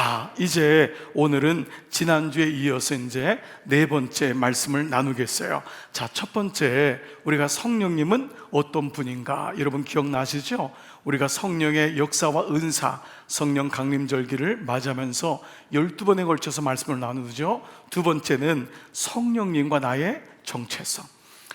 자, 이제 오늘은 지난주에 이어서 이제 네 번째 말씀을 나누겠어요. 자, 첫 번째, 우리가 성령님은 어떤 분인가? 여러분 기억나시죠? 우리가 성령의 역사와 은사, 성령 강림절기를 맞이하면서 12번에 걸쳐서 말씀을 나누죠. 두 번째는 성령님과 나의 정체성.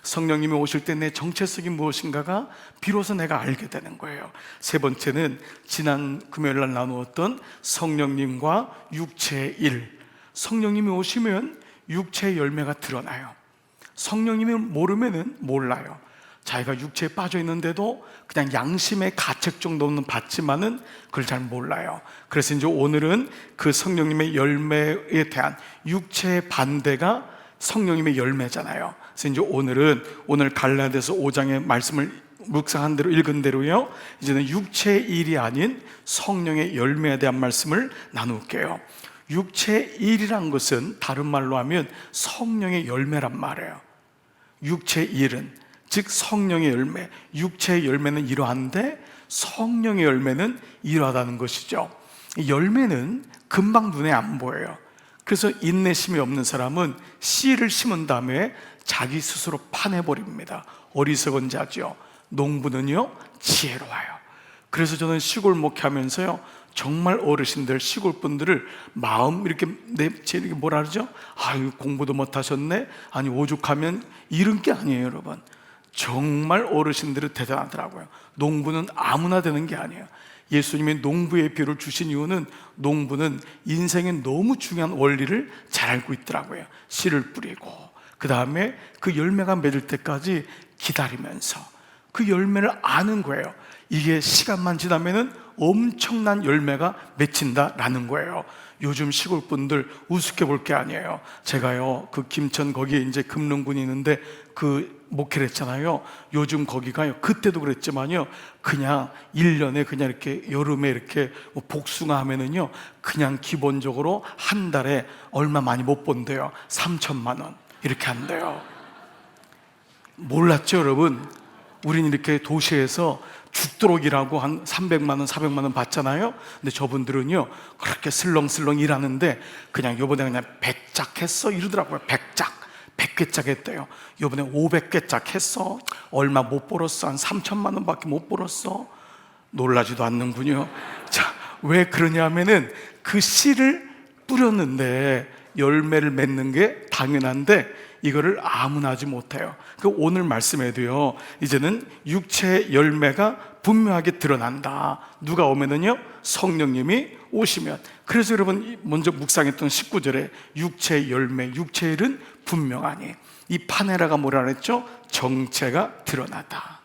성령님이 오실 때 내 정체성이 무엇인가가 비로소 내가 알게 되는 거예요. 세 번째는 지난 금요일 날 나누었던 성령님과 육체의 일. 성령님이 오시면 육체의 열매가 드러나요. 성령님이 모르면은 몰라요. 자기가 육체에 빠져 있는데도 그냥 양심의 가책 정도는 받지만은 그걸 잘 몰라요. 그래서 이제 오늘은 그 성령님의 열매에 대한 육체의 반대가 성령님의 열매잖아요. 그래서 이제 오늘 갈라디아서 5장의 말씀을 묵상한 대로 읽은 대로요, 이제는 육체의 일이 아닌 성령의 열매에 대한 말씀을 나눌게요. 육체의 일이란 것은 다른 말로 하면 성령의 열매란 말이에요. 육체의 일은 즉 성령의 열매, 육체의 열매는 이러한데 성령의 열매는 이러하다는 것이죠. 열매는 금방 눈에 안 보여요. 그래서 인내심이 없는 사람은 씨를 심은 다음에 자기 스스로 파내버립니다. 어리석은 자죠. 농부는요 지혜로워요. 그래서 저는 시골 목회하면서요, 정말 어르신들, 시골 분들을 마음 이렇게 뭐라 그러죠? 아유, 공부도 못하셨네? 아니, 오죽하면 이런 게 아니에요, 여러분. 정말 어르신들은 대단하더라고요. 농부는 아무나 되는 게 아니에요. 예수님이 농부의 비유를 주신 이유는 농부는 인생의 너무 중요한 원리를 잘 알고 있더라고요. 씨를 뿌리고 그 다음에 그 열매가 맺을 때까지 기다리면서 그 열매를 아는 거예요. 이게 시간만 지나면은 엄청난 열매가 맺힌다라는 거예요. 요즘 시골 분들 우습게 볼 게 아니에요. 제가요, 그 김천 거기에 이제 금능군이 있는데 그 목회를 했잖아요. 요즘 거기가요, 그때도 그랬지만요, 그냥 1년에 그냥 이렇게 여름에 이렇게 뭐 복숭아 하면은요, 그냥 기본적으로 한 달에 얼마 많이 못 본대요. 3천만 원 이렇게 한대요. 몰랐죠, 여러분? 우린 이렇게 도시에서 죽도록 일하고 한 300만 원, 400만 원 받잖아요. 근데 저분들은요, 그렇게 슬렁슬렁 일하는데 그냥 요번에 그냥 100짝 했어 이러더라고요. 100짝, 100개짝 했대요. 요번에 500개짝 했어. 얼마 못 벌었어. 한 3천만 원밖에 못 벌었어. 놀라지도 않는군요. 자, 왜 그러냐면은 그 씨를 뿌렸는데 열매를 맺는 게 당연한데 이거를 아무나 하지 못해요. 그 오늘 말씀에도요, 이제는 육체의 열매가 분명하게 드러난다. 누가 오면은요, 성령님이 오시면. 그래서 여러분 먼저 묵상했던 19절에 육체의 열매, 육체의 일은 분명하니, 이 파네라가 뭐라 그랬죠? 정체가 드러나다.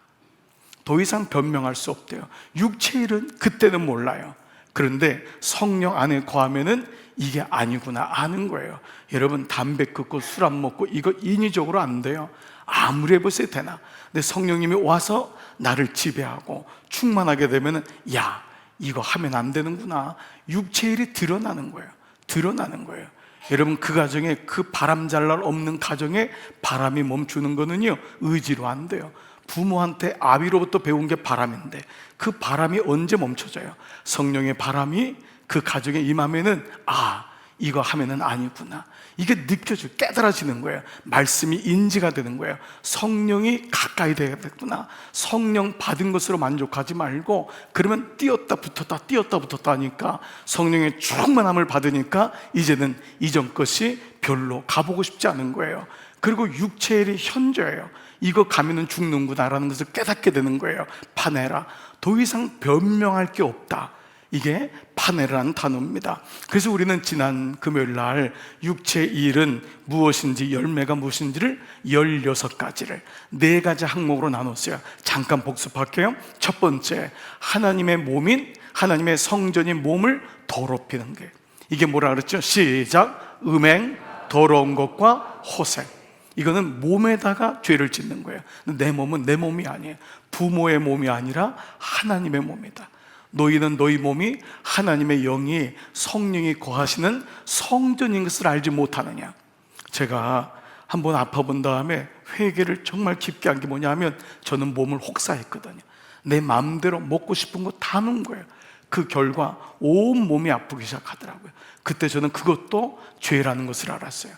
더 이상 변명할 수 없대요. 육체의 일은 그때는 몰라요. 그런데 성령 안에 거하면은 이게 아니구나 아는 거예요. 여러분, 담배 끊고 술 안 먹고 이거 인위적으로 안 돼요. 아무리 해보세요 되나? 근데 성령님이 와서 나를 지배하고 충만하게 되면은, 야, 이거 하면 안 되는구나. 육체의 일이 드러나는 거예요. 드러나는 거예요. 여러분, 그 가정에, 그 바람 잘 날 없는 가정에 바람이 멈추는 거는요, 의지로 안 돼요. 부모한테 아비로부터 배운 게 바람인데 그 바람이 언제 멈춰져요? 성령의 바람이 그 가정에 임하면은, 아, 이거 하면은 아니구나. 이게 느껴지고 깨달아지는 거예요. 말씀이 인지가 되는 거예요. 성령이 가까이 되겠구나. 성령 받은 것으로 만족하지 말고, 그러면 뛰었다 붙었다 하니까 성령의 충만함을 받으니까 이제는 이전 것이 별로 가보고 싶지 않은 거예요. 그리고 육체의 일이 현저해요. 이거 가면은 죽는구나라는 것을 깨닫게 되는 거예요. 파네라. 더 이상 변명할 게 없다. 이게 파네라는 단어입니다. 그래서 우리는 지난 금요일 날 육체의 일은 무엇인지, 열매가 무엇인지를 16가지를 4가지 항목으로 나눴어요. 잠깐 복습할게요. 첫 번째, 하나님의 몸인, 하나님의 성전인 몸을 더럽히는 게, 이게 뭐라 그랬죠? 시작. 음행, 더러운 것과 호색. 이거는 몸에다가 죄를 짓는 거예요. 내 몸은 내 몸이 아니에요. 부모의 몸이 아니라 하나님의 몸이다. 너희는 너희 몸이 하나님의 영이, 성령이 거하시는 성전인 것을 알지 못하느냐. 제가 한번 아파본 다음에 회개를 정말 깊게 한 게 뭐냐면, 저는 몸을 혹사했거든요. 내 마음대로 먹고 싶은 거 다 넣은 거예요. 그 결과 온 몸이 아프기 시작하더라고요. 그때 저는 그것도 죄라는 것을 알았어요.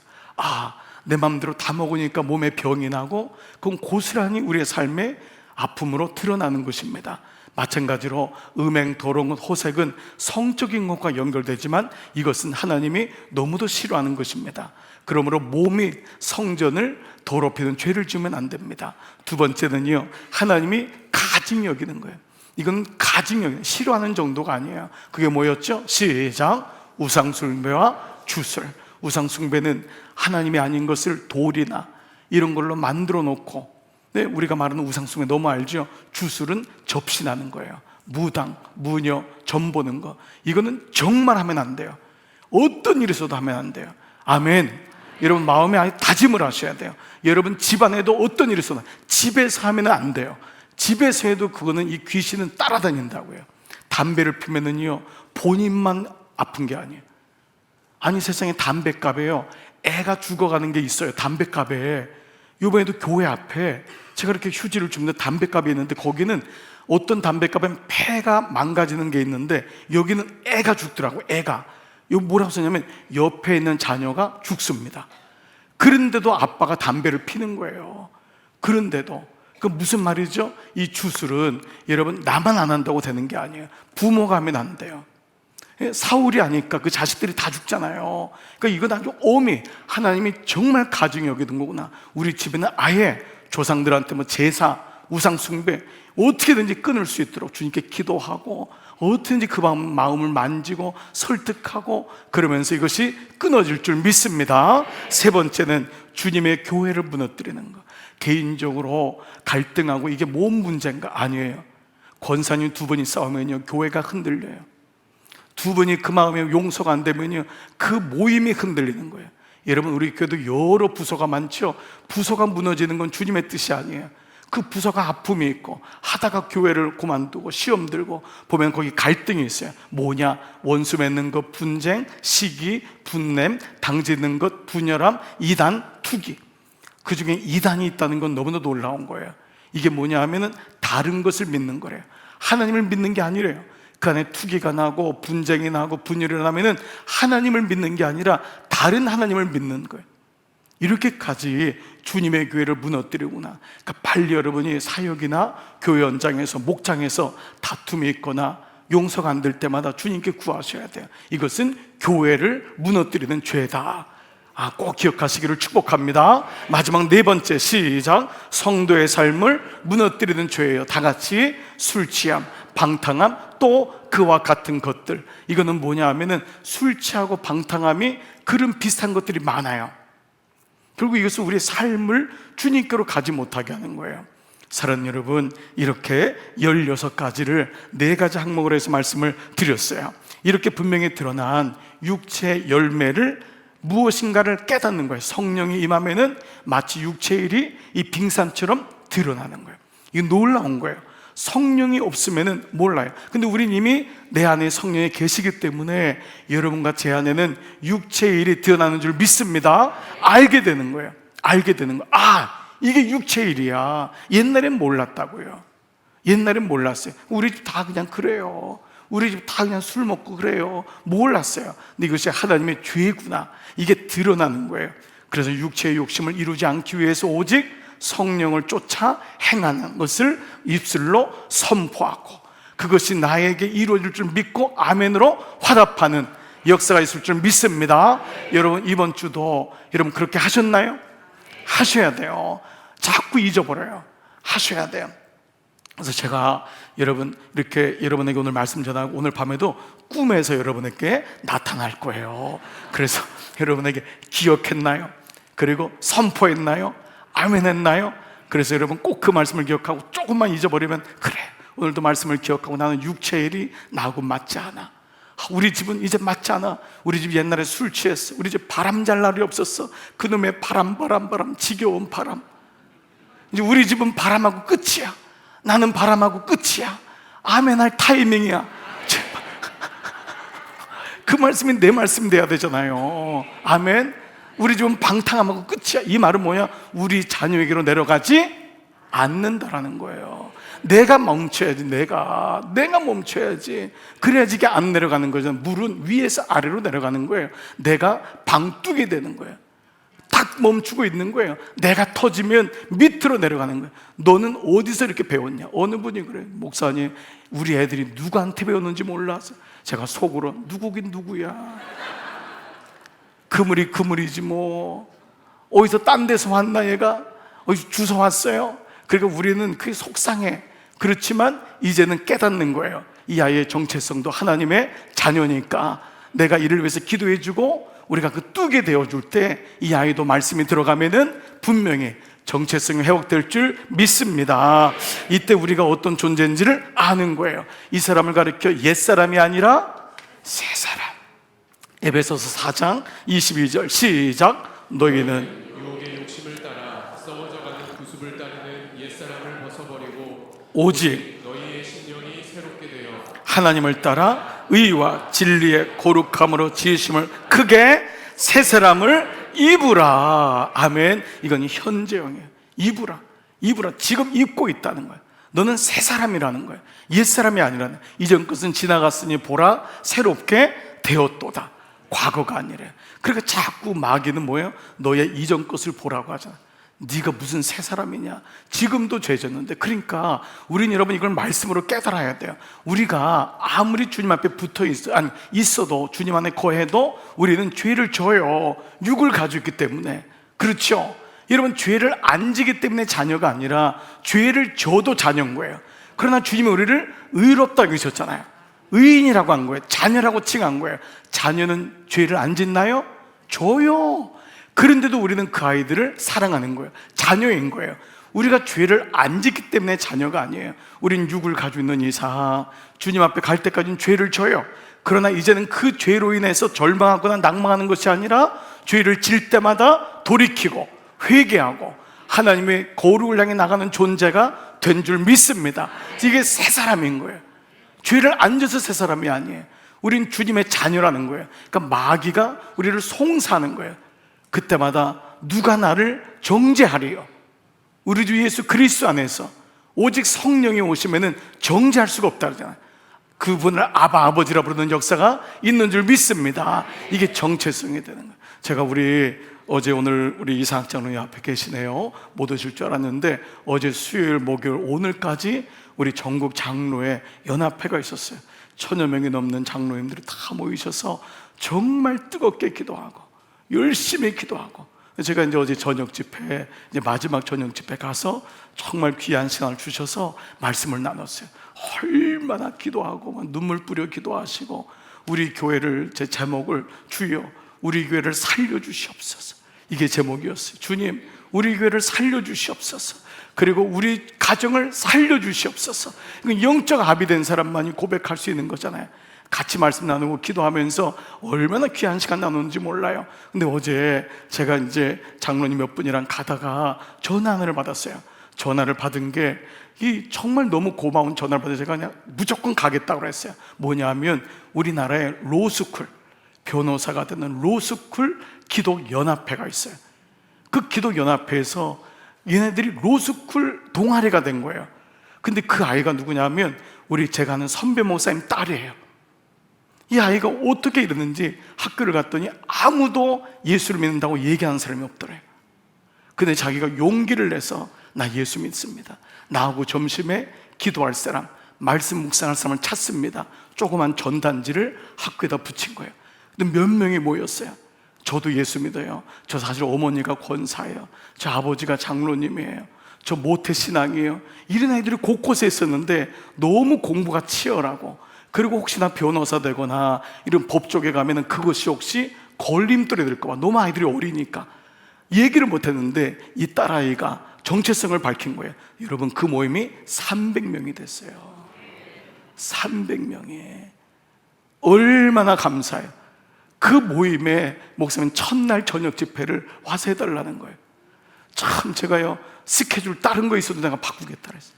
내 마음대로 다 먹으니까 몸에 병이 나고, 그건 고스란히 우리의 삶의 아픔으로 드러나는 것입니다. 마찬가지로 음행, 더러운 것, 호색은 성적인 것과 연결되지만 이것은 하나님이 너무도 싫어하는 것입니다. 그러므로 몸이 성전을 더럽히는 죄를 지으면 안 됩니다. 두 번째는요, 하나님이 가증히 여기는 거예요. 이건 가증히 여기는, 싫어하는 정도가 아니에요. 그게 뭐였죠? 시작! 우상숭배와 주술. 우상숭배는 하나님이 아닌 것을 돌이나 이런 걸로 만들어 놓고, 우리가 말하는 우상숭배 너무 알죠? 주술은 접신하는 거예요. 무당, 무녀, 점 보는 거, 이거는 정말 하면 안 돼요. 어떤 일이 있어도 하면 안 돼요. 아멘. 여러분 마음에 아예 다짐을 하셔야 돼요. 여러분 집안에도 어떤 일이 있어도 집에서 하면 안 돼요. 집에서 해도 그거는 이 귀신은 따라다닌다고요. 담배를 피우면은요, 본인만 아픈 게 아니에요. 아니 세상에 담배값에요, 애가 죽어가는 게 있어요. 담배값에. 이번에도 교회 앞에 제가 이렇게 휴지를 줍는데 담배값이 있는데, 거기는 어떤 담배값엔 폐가 망가지는 게 있는데 여기는 애가 죽더라고요. 애가. 이거 뭐라고 쓰냐면 옆에 있는 자녀가 죽습니다. 그런데도 아빠가 담배를 피는 거예요. 그런데도. 그 무슨 말이죠? 이 주술은 여러분 나만 안 한다고 되는 게 아니에요. 부모가 하면 안 돼요. 사울이 하니까 그 자식들이 다 죽잖아요. 그러니까 이건 아주 엄히 하나님이 정말 가증히 여기는 거구나. 우리 집에는 아예 조상들한테 제사, 우상숭배 어떻게든지 끊을 수 있도록 주님께 기도하고, 어떻게든지 그 마음을 만지고 설득하고, 그러면서 이것이 끊어질 줄 믿습니다. 세 번째는 주님의 교회를 무너뜨리는 것. 개인적으로 갈등하고 이게 뭔 문제인가? 아니에요. 권사님 두 분이 싸우면요, 교회가 흔들려요. 두 분이 그 마음에 용서가 안 되면요, 그 모임이 흔들리는 거예요. 여러분 우리 교회도 여러 부서가 많죠. 부서가 무너지는 건 주님의 뜻이 아니에요. 그 부서가 아픔이 있고 하다가 교회를 그만두고 시험 들고 보면 거기 갈등이 있어요. 뭐냐? 원수 맺는 것, 분쟁, 시기, 분냄, 당짓는 것, 분열함, 이단, 투기. 그 중에 이단이 있다는 건 너무나 놀라운 거예요. 이게 뭐냐 하면은 다른 것을 믿는 거래요. 하나님을 믿는 게 아니래요. 그 안에 투기가 나고 분쟁이 나고 분열이 나면은 하나님을 믿는 게 아니라 다른 하나님을 믿는 거예요. 이렇게까지 주님의 교회를 무너뜨리구나. 그러니까 빨리 여러분이 사역이나 교회 현장에서, 목장에서 다툼이 있거나 용서가 안 될 때마다 주님께 구하셔야 돼요. 이것은 교회를 무너뜨리는 죄다. 꼭 기억하시기를 축복합니다. 마지막 네 번째, 시작. 성도의 삶을 무너뜨리는 죄예요. 다 같이. 술 취함, 방탕함, 또 그와 같은 것들. 이거는 뭐냐 하면은 술 취하고 방탕함이 그런 비슷한 것들이 많아요. 결국 이것은 우리의 삶을 주님께로 가지 못하게 하는 거예요. 사랑하는 여러분, 이렇게 16가지를 4가지 항목으로 해서 말씀을 드렸어요. 이렇게 분명히 드러난 육체의 열매를 무엇인가를 깨닫는 거예요. 성령이 임하면은 마치 육체의 일이 이 빙산처럼 드러나는 거예요. 이게 놀라운 거예요. 성령이 없으면은 몰라요. 근데 우린 이미 내 안에 성령이 계시기 때문에 여러분과 제 안에는 육체의 일이 드러나는 줄 믿습니다. 알게 되는 거예요. 알게 되는 거예요. 이게 육체의 일이야. 옛날엔 몰랐다고요. 옛날엔 몰랐어요. 우리 집 다 그냥 그래요. 우리 집 다 그냥 술 먹고 그래요. 몰랐어요. 근데 이것이 하나님의 죄구나. 이게 드러나는 거예요. 그래서 육체의 욕심을 이루지 않기 위해서 오직 성령을 쫓아 행하는 것을 입술로 선포하고, 그것이 나에게 이루어질 줄 믿고 아멘으로 화답하는 역사가 있을 줄 믿습니다. 여러분 이번 주도 여러분 그렇게 하셨나요? 하셔야 돼요. 자꾸 잊어버려요. 하셔야 돼요. 그래서 제가 여러분 이렇게 여러분에게 오늘 말씀 전하고 오늘 밤에도 꿈에서 여러분에게 나타날 거예요. 그래서 여러분에게 기억했나요? 그리고 선포했나요? 아멘 했나요? 그래서 여러분 꼭 그 말씀을 기억하고, 조금만 잊어버리면 그래, 오늘도 말씀을 기억하고 나는 육체의 일이 나하고 맞지 않아. 우리 집은 이제 맞지 않아. 우리 집 옛날에 술 취했어. 우리 집 바람 잘 날이 없었어. 그놈의 바람 지겨운 바람. 이제 우리 집은 바람하고 끝이야. 나는 바람하고 끝이야. 아멘 할 타이밍이야. 제발. 그 말씀이 내 말씀 돼야 되잖아요. 아멘. 우리 집은 방탕함하고 끝이야. 이 말은 뭐야? 우리 자녀에게로 내려가지 않는다라는 거예요. 내가 멈춰야지. 내가 멈춰야지. 그래야지 이게 안 내려가는 거잖아요. 물은 위에서 아래로 내려가는 거예요. 내가 방뚝이 되는 거예요. 딱 멈추고 있는 거예요. 내가 터지면 밑으로 내려가는 거예요. 너는 어디서 이렇게 배웠냐? 어느 분이 그래요. 목사님, 우리 애들이 누구한테 배웠는지 몰라서. 제가 속으로 누구긴 누구야. 그물이지 뭐. 어디서 딴 데서 왔나 얘가? 어디서 주워 왔어요? 그러니까 우리는 그게 속상해. 그렇지만 이제는 깨닫는 거예요. 이 아이의 정체성도 하나님의 자녀니까 내가 이를 위해서 기도해주고 우리가 그 뚜게 되어줄 때 이 아이도 말씀이 들어가면은 분명히 정체성이 회복될 줄 믿습니다. 이때 우리가 어떤 존재인지를 아는 거예요. 이 사람을 가리켜 옛사람이 아니라 새사람. 에베소서 4장 22절 시작. 너희는 유혹의 욕심을 따라 썩어져가는 구습을 따르는 옛사람을 벗어버리고 오직 너희의 신령이 새롭게 되어 하나님을 따라 의와 진리의 거룩함으로 지으심을 크게 새 사람을 입으라. 아멘. 이건 현재형이에요. 입으라. 지금 입고 있다는 거예요. 너는 새 사람이라는 거예요. 옛 사람이 아니라는. 이전 것은 지나갔으니 보라 새롭게 되었도다. 과거가 아니래. 그러니까 자꾸 마귀는 뭐예요? 너의 이전 것을 보라고 하잖아. 네가 무슨 새 사람이냐? 지금도 죄졌는데. 그러니까 우린 여러분 이걸 말씀으로 깨달아야 돼요. 우리가 아무리 주님 앞에 있어도 주님 안에 거해도 우리는 죄를 져요. 육을 가지고 있기 때문에. 그렇죠? 여러분, 죄를 안 지기 때문에 자녀가 아니라 죄를 져도 자녀인 거예요. 그러나 주님이 우리를 의롭다고 하셨잖아요. 의인이라고 한 거예요. 자녀라고 칭한 거예요. 자녀는 죄를 안 짓나요? 져요. 그런데도 우리는 그 아이들을 사랑하는 거예요. 자녀인 거예요. 우리가 죄를 안 짓기 때문에 자녀가 아니에요. 우린 육을 가지고 있는 이상 주님 앞에 갈 때까지는 죄를 져요. 그러나 이제는 그 죄로 인해서 절망하거나 낭망하는 것이 아니라 죄를 질 때마다 돌이키고 회개하고 하나님의 거룩을 향해 나가는 존재가 된 줄 믿습니다. 이게 새 사람인 거예요. 죄를 안 져서 새 사람이 아니에요. 우린 주님의 자녀라는 거예요. 그러니까 마귀가 우리를 송사하는 거예요. 그때마다 누가 나를 정죄하리요? 우리 주 예수 그리스도 안에서 오직 성령이 오시면은 정죄할 수가 없다 그러잖아요. 그분을 아버지라 부르는 역사가 있는 줄 믿습니다. 이게 정체성이 되는 거예요. 제가 오늘 우리 이상학 장로님 앞에 계시네요. 못 오실 줄 알았는데 어제 수요일, 목요일, 오늘까지 우리 전국 장로회 연합회가 있었어요. 1000여 명이 넘는 장로님들이 다 모이셔서 정말 뜨겁게 기도하고 열심히 기도하고, 제가 이제 어제 저녁 집회, 이제 마지막 저녁 집회 가서 정말 귀한 시간을 주셔서 말씀을 나눴어요. 얼마나 기도하고 막 눈물 뿌려 기도하시고, 우리 교회를, 제 제목을 주여 우리 교회를 살려주시옵소서, 이게 제목이었어요. 주님, 우리 교회를 살려주시옵소서. 그리고 우리 가정을 살려주시옵소서. 이건 영적 합이 된 사람만이 고백할 수 있는 거잖아요. 같이 말씀 나누고 기도하면서 얼마나 귀한 시간 나누는지 몰라요. 근데 어제 제가 이제 장로님 몇 분이랑 가다가 전화를 받았어요. 전화를 받은 게 정말 너무 고마운 전화를 받아서 제가 그냥 무조건 가겠다고 그랬어요. 뭐냐면 우리나라에 로스쿨, 변호사가 되는 로스쿨 기독연합회가 있어요. 그 기독연합회에서 얘네들이 로스쿨 동아리가 된 거예요. 근데 그 아이가 누구냐면 제가 아는 선배 목사님 딸이에요. 이 아이가 어떻게 이러는지 학교를 갔더니 아무도 예수를 믿는다고 얘기하는 사람이 없더래요. 근데 자기가 용기를 내서 나 예수 믿습니다, 나하고 점심에 기도할 사람, 말씀 묵상할 사람을 찾습니다. 조그만 전단지를 학교에다 붙인 거예요. 근데 몇 명이 모였어요. 저도 예수 믿어요. 저 사실 어머니가 권사예요. 저 아버지가 장로님이에요. 저 모태신앙이에요. 이런 아이들이 곳곳에 있었는데 너무 공부가 치열하고, 그리고 혹시나 변호사 되거나 이런 법 쪽에 가면은 그것이 혹시 걸림돌이 될까 봐 너무 아이들이 어리니까 얘기를 못 했는데 이 딸아이가 정체성을 밝힌 거예요. 여러분, 그 모임이 300명이 됐어요. 300명이. 얼마나 감사해요. 그 모임에 목사님 첫날 저녁 집회를 와서 해달라는 거예요. 참, 제가요 스케줄 다른 거 있어도 내가 바꾸겠다 그랬어요.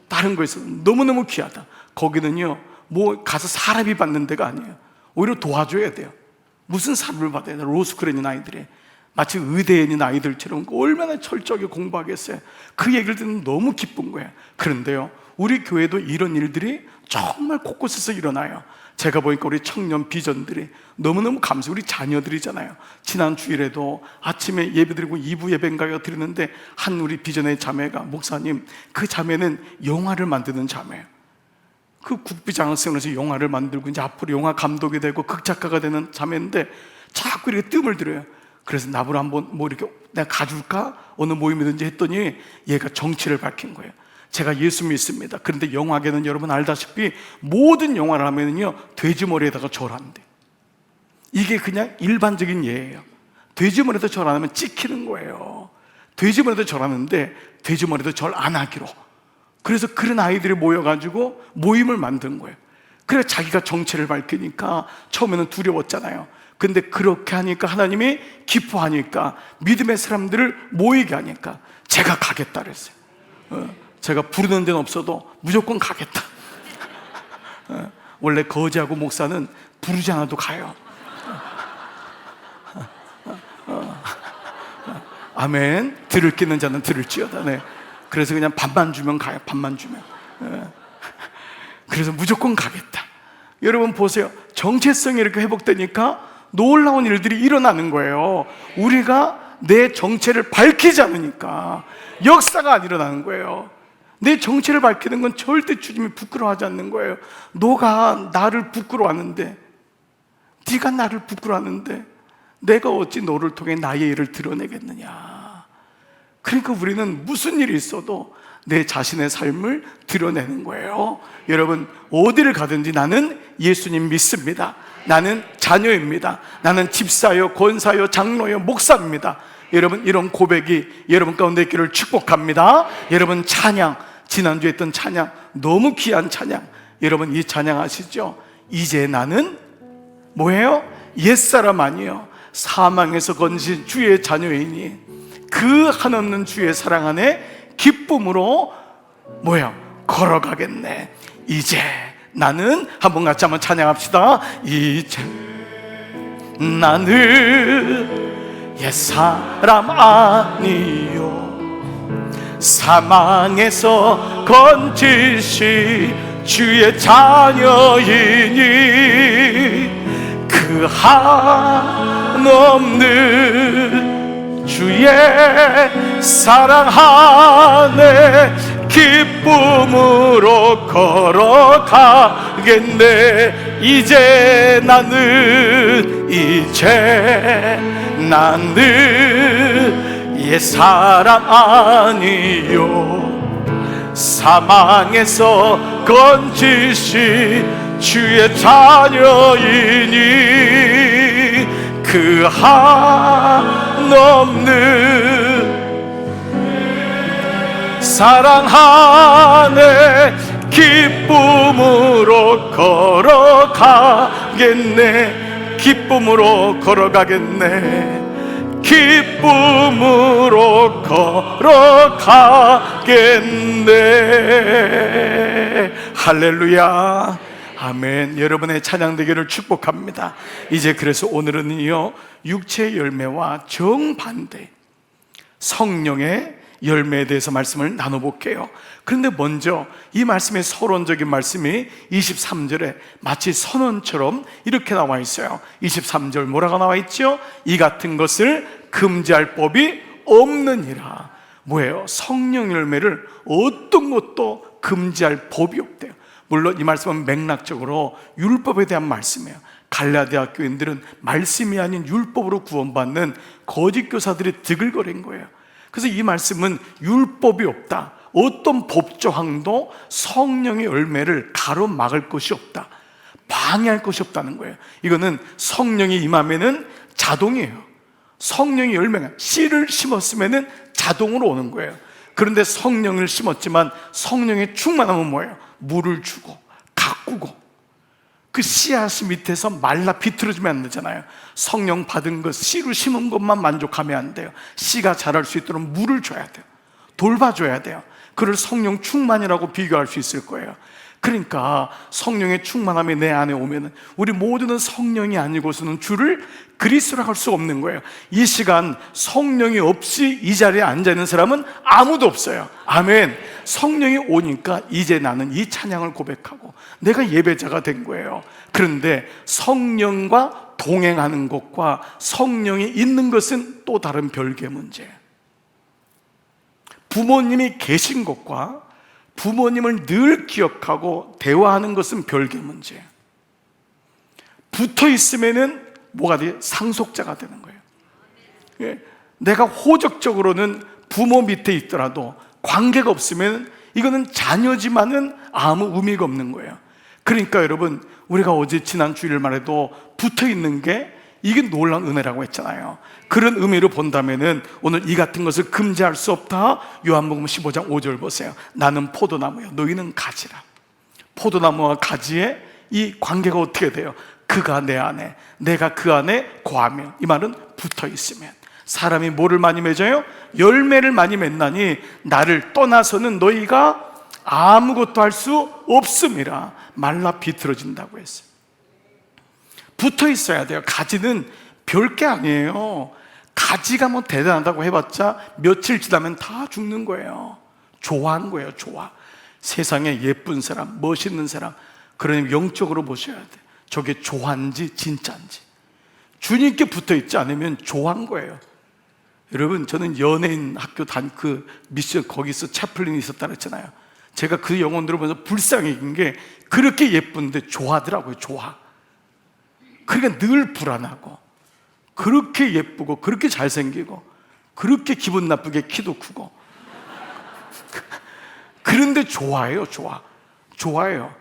다른 거 있어도 너무너무 귀하다. 거기는요 뭐 가서 사람이 받는 데가 아니에요. 오히려 도와줘야 돼요. 무슨 사람을 받아야 돼요? 로스쿨에 있는 아이들이 마치 의대인인 아이들처럼 얼마나 철저하게 공부하겠어요. 그 얘기를 듣는 너무 기쁜 거예요. 그런데요, 우리 교회도 이런 일들이 정말 곳곳에서 일어나요. 제가 보니까 우리 청년 비전들이 너무너무 감사해요. 우리 자녀들이잖아요. 지난 주일에도 아침에 예배드리고 2부 예배인가요 드리는데 한 우리 비전의 자매가, 목사님, 그 자매는 영화를 만드는 자매예요. 그 국비장학생으로서 영화를 만들고 이제 앞으로 영화 감독이 되고 극작가가 되는 자매인데 자꾸 이렇게 뜸을 들여요. 그래서 나보러 한번 뭐 이렇게 내가 가줄까? 어느 모임이든지 했더니 얘가 정치를 밝힌 거예요. 제가 예수 믿습니다. 그런데 영화계는 여러분 알다시피 모든 영화를 하면요 돼지머리에다가 절한대. 이게 그냥 일반적인 예예요. 돼지머리에다 절 안 하면 찍히는 거예요. 돼지머리에다 절하는데 돼지머리에다 절 안 하기로. 그래서 그런 아이들이 모여가지고 모임을 만든 거예요. 그래서 자기가 정체를 밝히니까 처음에는 두려웠잖아요. 근데 그렇게 하니까 하나님이 기뻐하니까 믿음의 사람들을 모이게 하니까 제가 가겠다 그랬어요. 제가 부르는 데는 없어도 무조건 가겠다. 원래 거지하고 목사는 부르지 않아도 가요. 아멘. 들을 끼는 자는 들을지어다. 네. 그래서 그냥 밥만 주면 가요. 밥만 주면. 그래서 무조건 가겠다. 여러분 보세요. 정체성이 이렇게 회복되니까 놀라운 일들이 일어나는 거예요. 우리가 내 정체를 밝히지 않으니까 역사가 안 일어나는 거예요. 내 정체를 밝히는 건 절대 주님이 부끄러워하지 않는 거예요. 너가 나를 부끄러워하는데, 네가 나를 부끄러워하는데 내가 어찌 너를 통해 나의 일을 드러내겠느냐. 그러니까 우리는 무슨 일이 있어도 내 자신의 삶을 드러내는 거예요. 여러분 어디를 가든지 나는 예수님 믿습니다. 나는 자녀입니다. 나는 집사요, 권사요, 장로요, 목사입니다. 여러분 이런 고백이 여러분 가운데 있기를 축복합니다. 여러분 찬양, 지난주에 했던 찬양 너무 귀한 찬양, 여러분 이 찬양 아시죠? 이제 나는 뭐예요? 옛사람 아니요 사망에서 건진 주의 자녀이니 그 한없는 주의 사랑 안에 기쁨으로 뭐야? 걸어가겠네. 이제 나는 한번 같이 한번 찬양합시다. 이제 나는 옛사람 아니요 사망에서 건지신 주의 자녀이니 그 한없는 주의 사랑 안에 기쁨으로 걸어가겠네. 이제 나는 옛사람 아니요 사망에서 건지신 주의 자녀이니 그 한없는 사랑 안에 기쁨으로 걸어가겠네. 기쁨으로 걸어가겠네. 기쁨으로 걸어가겠네. 할렐루야. 아멘. 여러분의 찬양 되기를 축복합니다. 이제 그래서 오늘은요 육체의 열매와 정반대 성령의 열매에 대해서 말씀을 나눠볼게요. 그런데 먼저 이 말씀의 서론적인 말씀이 23절에 마치 선언처럼 이렇게 나와 있어요. 23절 뭐라고 나와 있죠? 이 같은 것을 금지할 법이 없느니라. 뭐예요? 성령 열매를 어떤 것도 금지할 법이 없대요. 물론 이 말씀은 맥락적으로 율법에 대한 말씀이에요. 갈라디아 교인들은 말씀이 아닌 율법으로 구원받는 거짓 교사들이 드글거린 거예요. 그래서 이 말씀은 율법이 없다, 어떤 법조항도 성령의 열매를 가로막을 것이 없다, 방해할 것이 없다는 거예요. 이거는 성령이 임하면은 자동이에요. 성령의 열매가 씨를 심었으면은 자동으로 오는 거예요. 그런데 성령을 심었지만 성령의 충만함은 뭐예요? 물을 주고 가꾸고 그 씨앗이 밑에서 말라 비틀어지면 안 되잖아요. 성령 받은 것, 씨로 심은 것만 만족하면 안 돼요. 씨가 자랄 수 있도록 물을 줘야 돼요. 돌봐줘야 돼요. 그를 성령 충만이라고 비교할 수 있을 거예요. 그러니까 성령의 충만함이 내 안에 오면은 우리 모두는 성령이 아니고서는 주를 그리스도라 할 수 없는 거예요. 이 시간 성령이 없이 이 자리에 앉아 있는 사람은 아무도 없어요. 아멘. 성령이 오니까 이제 나는 이 찬양을 고백하고 내가 예배자가 된 거예요. 그런데 성령과 동행하는 것과 성령이 있는 것은 또 다른 별개의 문제예요. 부모님이 계신 것과 부모님을 늘 기억하고 대화하는 것은 별개의 문제예요. 붙어 있으면은 뭐가 돼요? 상속자가 되는 거예요. 예, 내가 호적적으로는 부모 밑에 있더라도 관계가 없으면 이거는 자녀지만은 아무 의미가 없는 거예요. 그러니까 여러분, 우리가 어제 지난 주일만 해도 붙어 있는 게 이게 놀라운 은혜라고 했잖아요. 그런 의미로 본다면은 오늘 이 같은 것을 금지할 수 없다. 요한복음 15장 5절 보세요. 나는 포도나무요, 너희는 가지라. 포도나무와 가지의 이 관계가 어떻게 돼요? 그가 내 안에, 내가 그 안에 거하며, 이 말은 붙어 있으면 사람이 뭐를 많이 맺어요? 열매를 많이 맺나니 나를 떠나서는 너희가 아무것도 할 수 없음이라. 말라 비틀어진다고 했어요. 붙어 있어야 돼요. 가지는 별게 아니에요. 가지가 뭐 대단하다고 해봤자 며칠 지나면 다 죽는 거예요. 좋아한 거예요. 좋아. 세상에 예쁜 사람, 멋있는 사람, 그러니 영적으로 보셔야 돼. 저게 좋아한지 진짜인지. 주님께 붙어 있지 않으면 좋아한 거예요. 여러분, 저는 연예인 학교 그 미션, 거기서 채플린이 있었다 그랬잖아요. 제가 그 영혼 들어보면서 불쌍해진 게 그렇게 예쁜데 좋아하더라고요. 좋아. 그러니까 늘 불안하고, 그렇게 예쁘고 그렇게 잘생기고 그렇게 기분 나쁘게 키도 크고 그런데 좋아해요. 좋아해요.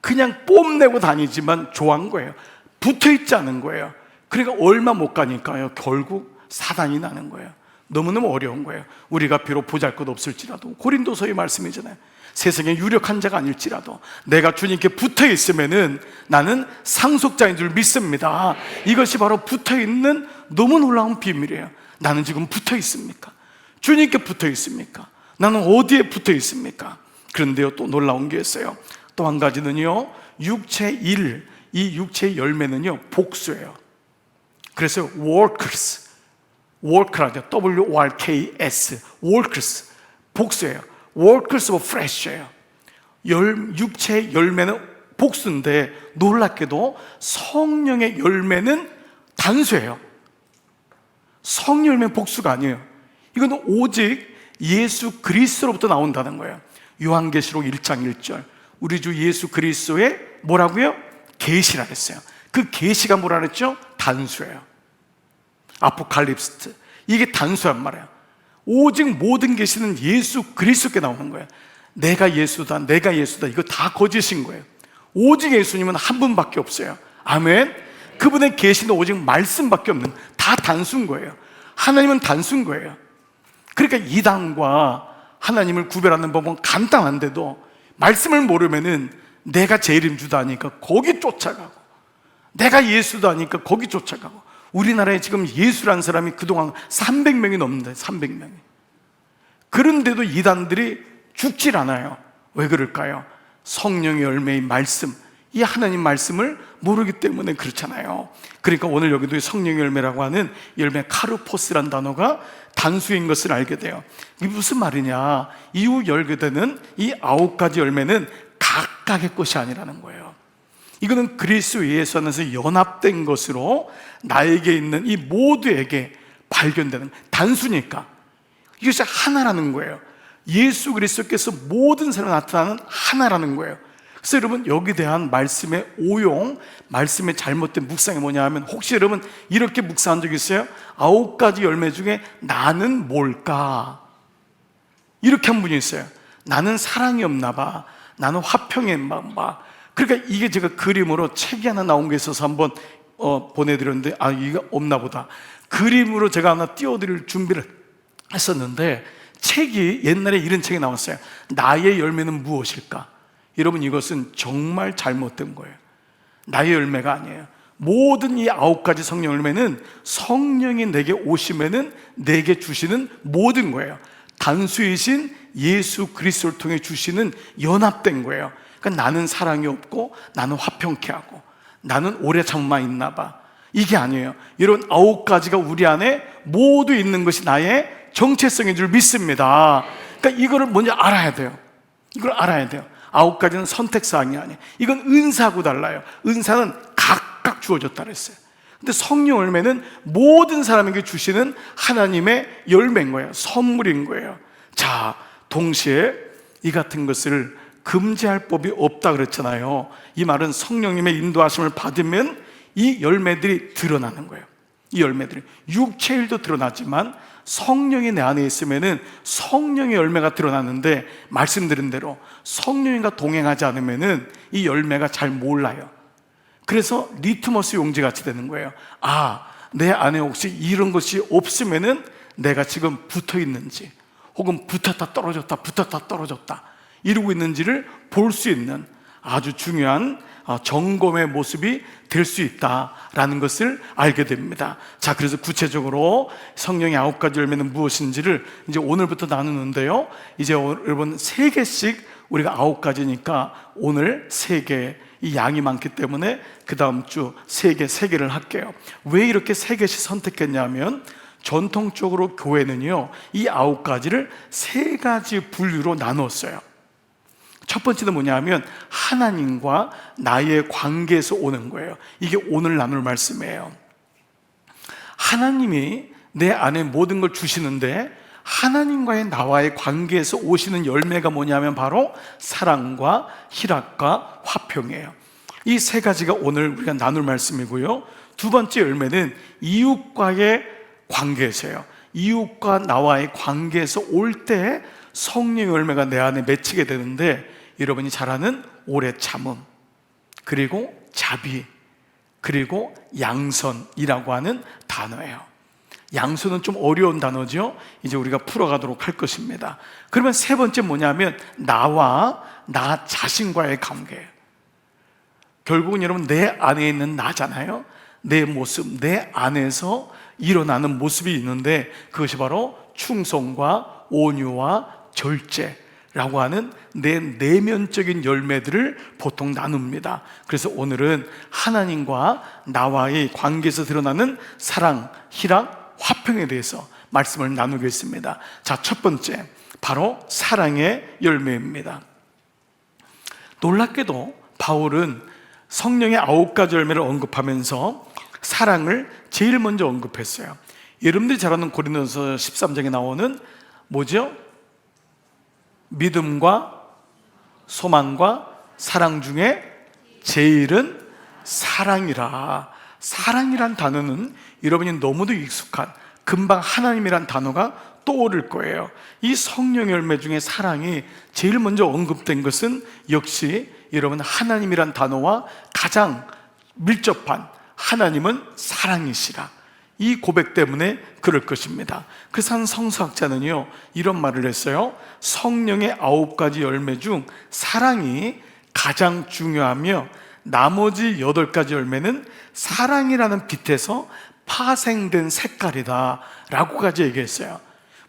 그냥 뽐내고 다니지만 좋아한 거예요. 붙어있지 않은 거예요. 그러니까 얼마 못 가니까요, 결국 사단이 나는 거예요. 너무너무 어려운 거예요. 우리가 비록 보잘것 없을지라도, 고린도서의 말씀이잖아요. 세상에 유력한 자가 아닐지라도 내가 주님께 붙어 있으면은 나는 상속자인 줄 믿습니다. 이것이 바로 붙어 있는 너무 놀라운 비밀이에요. 나는 지금 붙어 있습니까? 주님께 붙어 있습니까? 나는 어디에 붙어 있습니까? 그런데요, 또 놀라운 게 있어요. 또 한 가지는요, 육체 일, 이 육체의 열매는요, 복수예요. 그래서 work라죠. W-O-R-K-S, workers, 복수예요. workers of flesh예요. 육체의 열매는 복수인데 놀랍게도 성령의 열매는 단수예요. 성령 열매는 복수가 아니에요. 이거는 오직 예수 그리스도로부터 나온다는 거예요. 요한계시록 1장 1절, 우리 주 예수 그리스도의 뭐라고요? 계시라 했어요. 그 계시가 뭐라 그랬죠? 단수예요. 아포칼립스, 이게 단수란 말이에요. 오직 모든 계시는 예수 그리스도께 나오는 거예요. 내가 예수다, 내가 예수다, 이거 다 거짓인 거예요. 오직 예수님은 한 분밖에 없어요. 아멘. 그분의 계시는 오직 말씀밖에 없는, 다 단수인 거예요. 하나님은 단수인 거예요. 그러니까 이단과 하나님을 구별하는 법은 간단한데도 말씀을 모르면은 내가 제일인 주다 하니까 거기 쫓아가고, 내가 예수다 하니까 거기 쫓아가고. 우리나라에 지금 예수라는 사람이 그동안 300명이 넘는데, 300명이. 그런데도 이단들이 죽질 않아요. 왜 그럴까요? 성령의 열매인 말씀, 이 하나님 말씀을 모르기 때문에 그렇잖아요. 그러니까 오늘 여기도 성령의 열매라고 하는 열매, 카르포스란 단어가 단수인 것을 알게 돼요. 이게 무슨 말이냐? 이후 열게 되는 이 9가지 열매는 각각의 것이 아니라는 거예요. 이거는 그리스도 예수 안에서 연합된 것으로 나에게 있는 이 모두에게 발견되는, 단수니까 이것이 하나라는 거예요. 예수 그리스도께서 모든 사람에 나타나는 하나라는 거예요. 그래서 여러분, 여기에 대한 말씀의 오용, 말씀의 잘못된 묵상이 뭐냐 하면, 혹시 여러분 이렇게 묵상한 적 있어요? 9가지 열매 중에 나는 뭘까? 이렇게 한 분이 있어요. 나는 사랑이 없나 봐, 나는 화평이 없나 봐. 그러니까 이게 제가 그림으로 책이 하나 나온 게 있어서 한번 보내드렸는데, 이게 없나 보다. 그림으로 제가 하나 띄워드릴 준비를 했었는데, 책이 옛날에 이런 책이 나왔어요. 나의 열매는 무엇일까? 여러분, 이것은 정말 잘못된 거예요. 나의 열매가 아니에요. 모든 이 9가지 성령 열매는 성령이 내게 오시면은 내게 주시는 모든 거예요. 단수이신 예수 그리스도를 통해 주시는 연합된 거예요. 그러니까 나는 사랑이 없고 나는 화평케 하고 나는 오래 참만 있나 봐. 이게 아니에요. 이런 9가지가 우리 안에 모두 있는 것이 나의 정체성인 줄 믿습니다. 그러니까 이거를 먼저 알아야 돼요. 이걸 알아야 돼요. 9가지는 선택사항이 아니에요. 이건 은사하고 달라요. 은사는 각각 주어졌다 그랬어요. 근데 성령 열매는 모든 사람에게 주시는 하나님의 열매인 거예요. 선물인 거예요. 자, 동시에 이 같은 것을 금지할 법이 없다 그랬잖아요. 이 말은 성령님의 인도하심을 받으면 이 열매들이 드러나는 거예요. 이 열매들이 육체일도 드러나지만 성령이 내 안에 있으면은 성령의 열매가 드러나는데, 말씀드린 대로 성령님과 동행하지 않으면은 이 열매가 잘 몰라요. 그래서 리트머스 용지 같이 되는 거예요. 아, 내 안에 혹시 이런 것이 없으면은 내가 지금 붙어 있는지, 혹은 붙었다 떨어졌다 이러고 있는지를 볼 수 있는 아주 중요한 점검의 모습이 될 수 있다라는 것을 알게 됩니다. 자, 그래서 구체적으로 성령의 9가지 열매는 무엇인지를 이제 오늘부터 나누는데요. 이제 여러분 3개씩, 우리가 9가지니까 오늘 3개, 이 양이 많기 때문에 그 다음 주 3개를 할게요. 왜 이렇게 3개씩 선택했냐면, 전통적으로 교회는요, 이 9가지를 3가지 분류로 나눴어요. 첫 번째는 뭐냐면 하나님과 나의 관계에서 오는 거예요. 이게 오늘 나눌 말씀이에요. 하나님이 내 안에 모든 걸 주시는데, 하나님과의 나와의 관계에서 오시는 열매가 뭐냐면 바로 사랑과 희락과 화평이에요. 이 3가지가 오늘 우리가 나눌 말씀이고요. 두 번째 열매는 이웃과의 관계에서요. 이웃과 나와의 관계에서 올 때 성령의 열매가 내 안에 맺히게 되는데, 여러분이 잘 아는 오래 참음, 그리고 자비, 그리고 양선이라고 하는 단어예요. 양선은 좀 어려운 단어죠. 이제 우리가 풀어가도록 할 것입니다. 그러면 세 번째 뭐냐면 나와 나 자신과의 관계예요. 결국은 여러분 내 안에 있는 나잖아요. 내 모습, 내 안에서 일어나는 모습이 있는데, 그것이 바로 충성과 온유와 절제라고 하는 내 내면적인 열매들을 보통 나눕니다. 그래서 오늘은 하나님과 나와의 관계에서 드러나는 사랑, 희락, 화평에 대해서 말씀을 나누겠습니다. 자, 첫 번째, 바로 사랑의 열매입니다. 놀랍게도 바울은 성령의 9가지 열매를 언급하면서 사랑을 제일 먼저 언급했어요. 여러분들이 잘 아는 고린도서 13장에 나오는 뭐죠? 믿음과 소망과 사랑 중에 제일은 사랑이라. 사랑이란 단어는 여러분이 너무도 익숙한, 금방 하나님이란 단어가 떠오를 거예요. 이 성령 열매 중에 사랑이 제일 먼저 언급된 것은 역시 여러분 하나님이란 단어와 가장 밀접한, 하나님은 사랑이시라, 이 고백 때문에 그럴 것입니다. 그래서 한 성서학자는요, 이런 말을 했어요. 성령의 9가지 열매 중 사랑이 가장 중요하며 나머지 8가지 열매는 사랑이라는 빛에서 파생된 색깔이다 라고까지 얘기했어요.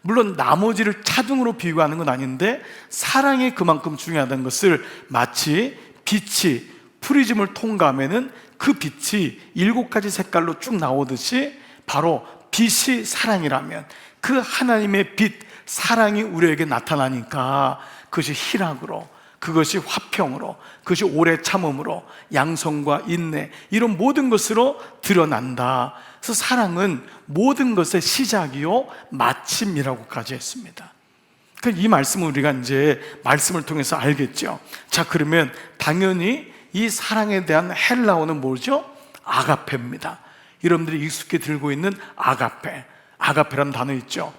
물론 나머지를 차등으로 비교하는 건 아닌데, 사랑이 그만큼 중요하다는 것을, 마치 빛이 프리즘을 통과하면은 그 빛이 7가지 색깔로 쭉 나오듯이, 바로 빛이 사랑이라면 그 하나님의 빛, 사랑이 우리에게 나타나니까 그것이 희락으로, 그것이 화평으로, 그것이 오래 참음으로, 양성과 인내, 이런 모든 것으로 드러난다. 그래서 사랑은 모든 것의 시작이요 마침이라고까지 했습니다. 이 말씀을 우리가 이제 말씀을 통해서 알겠죠. 자, 그러면 당연히 이 사랑에 대한 헬라어는 뭐죠? 아가페입니다. 여러분들이 익숙히 들고 있는 아가페라는 단어 있죠.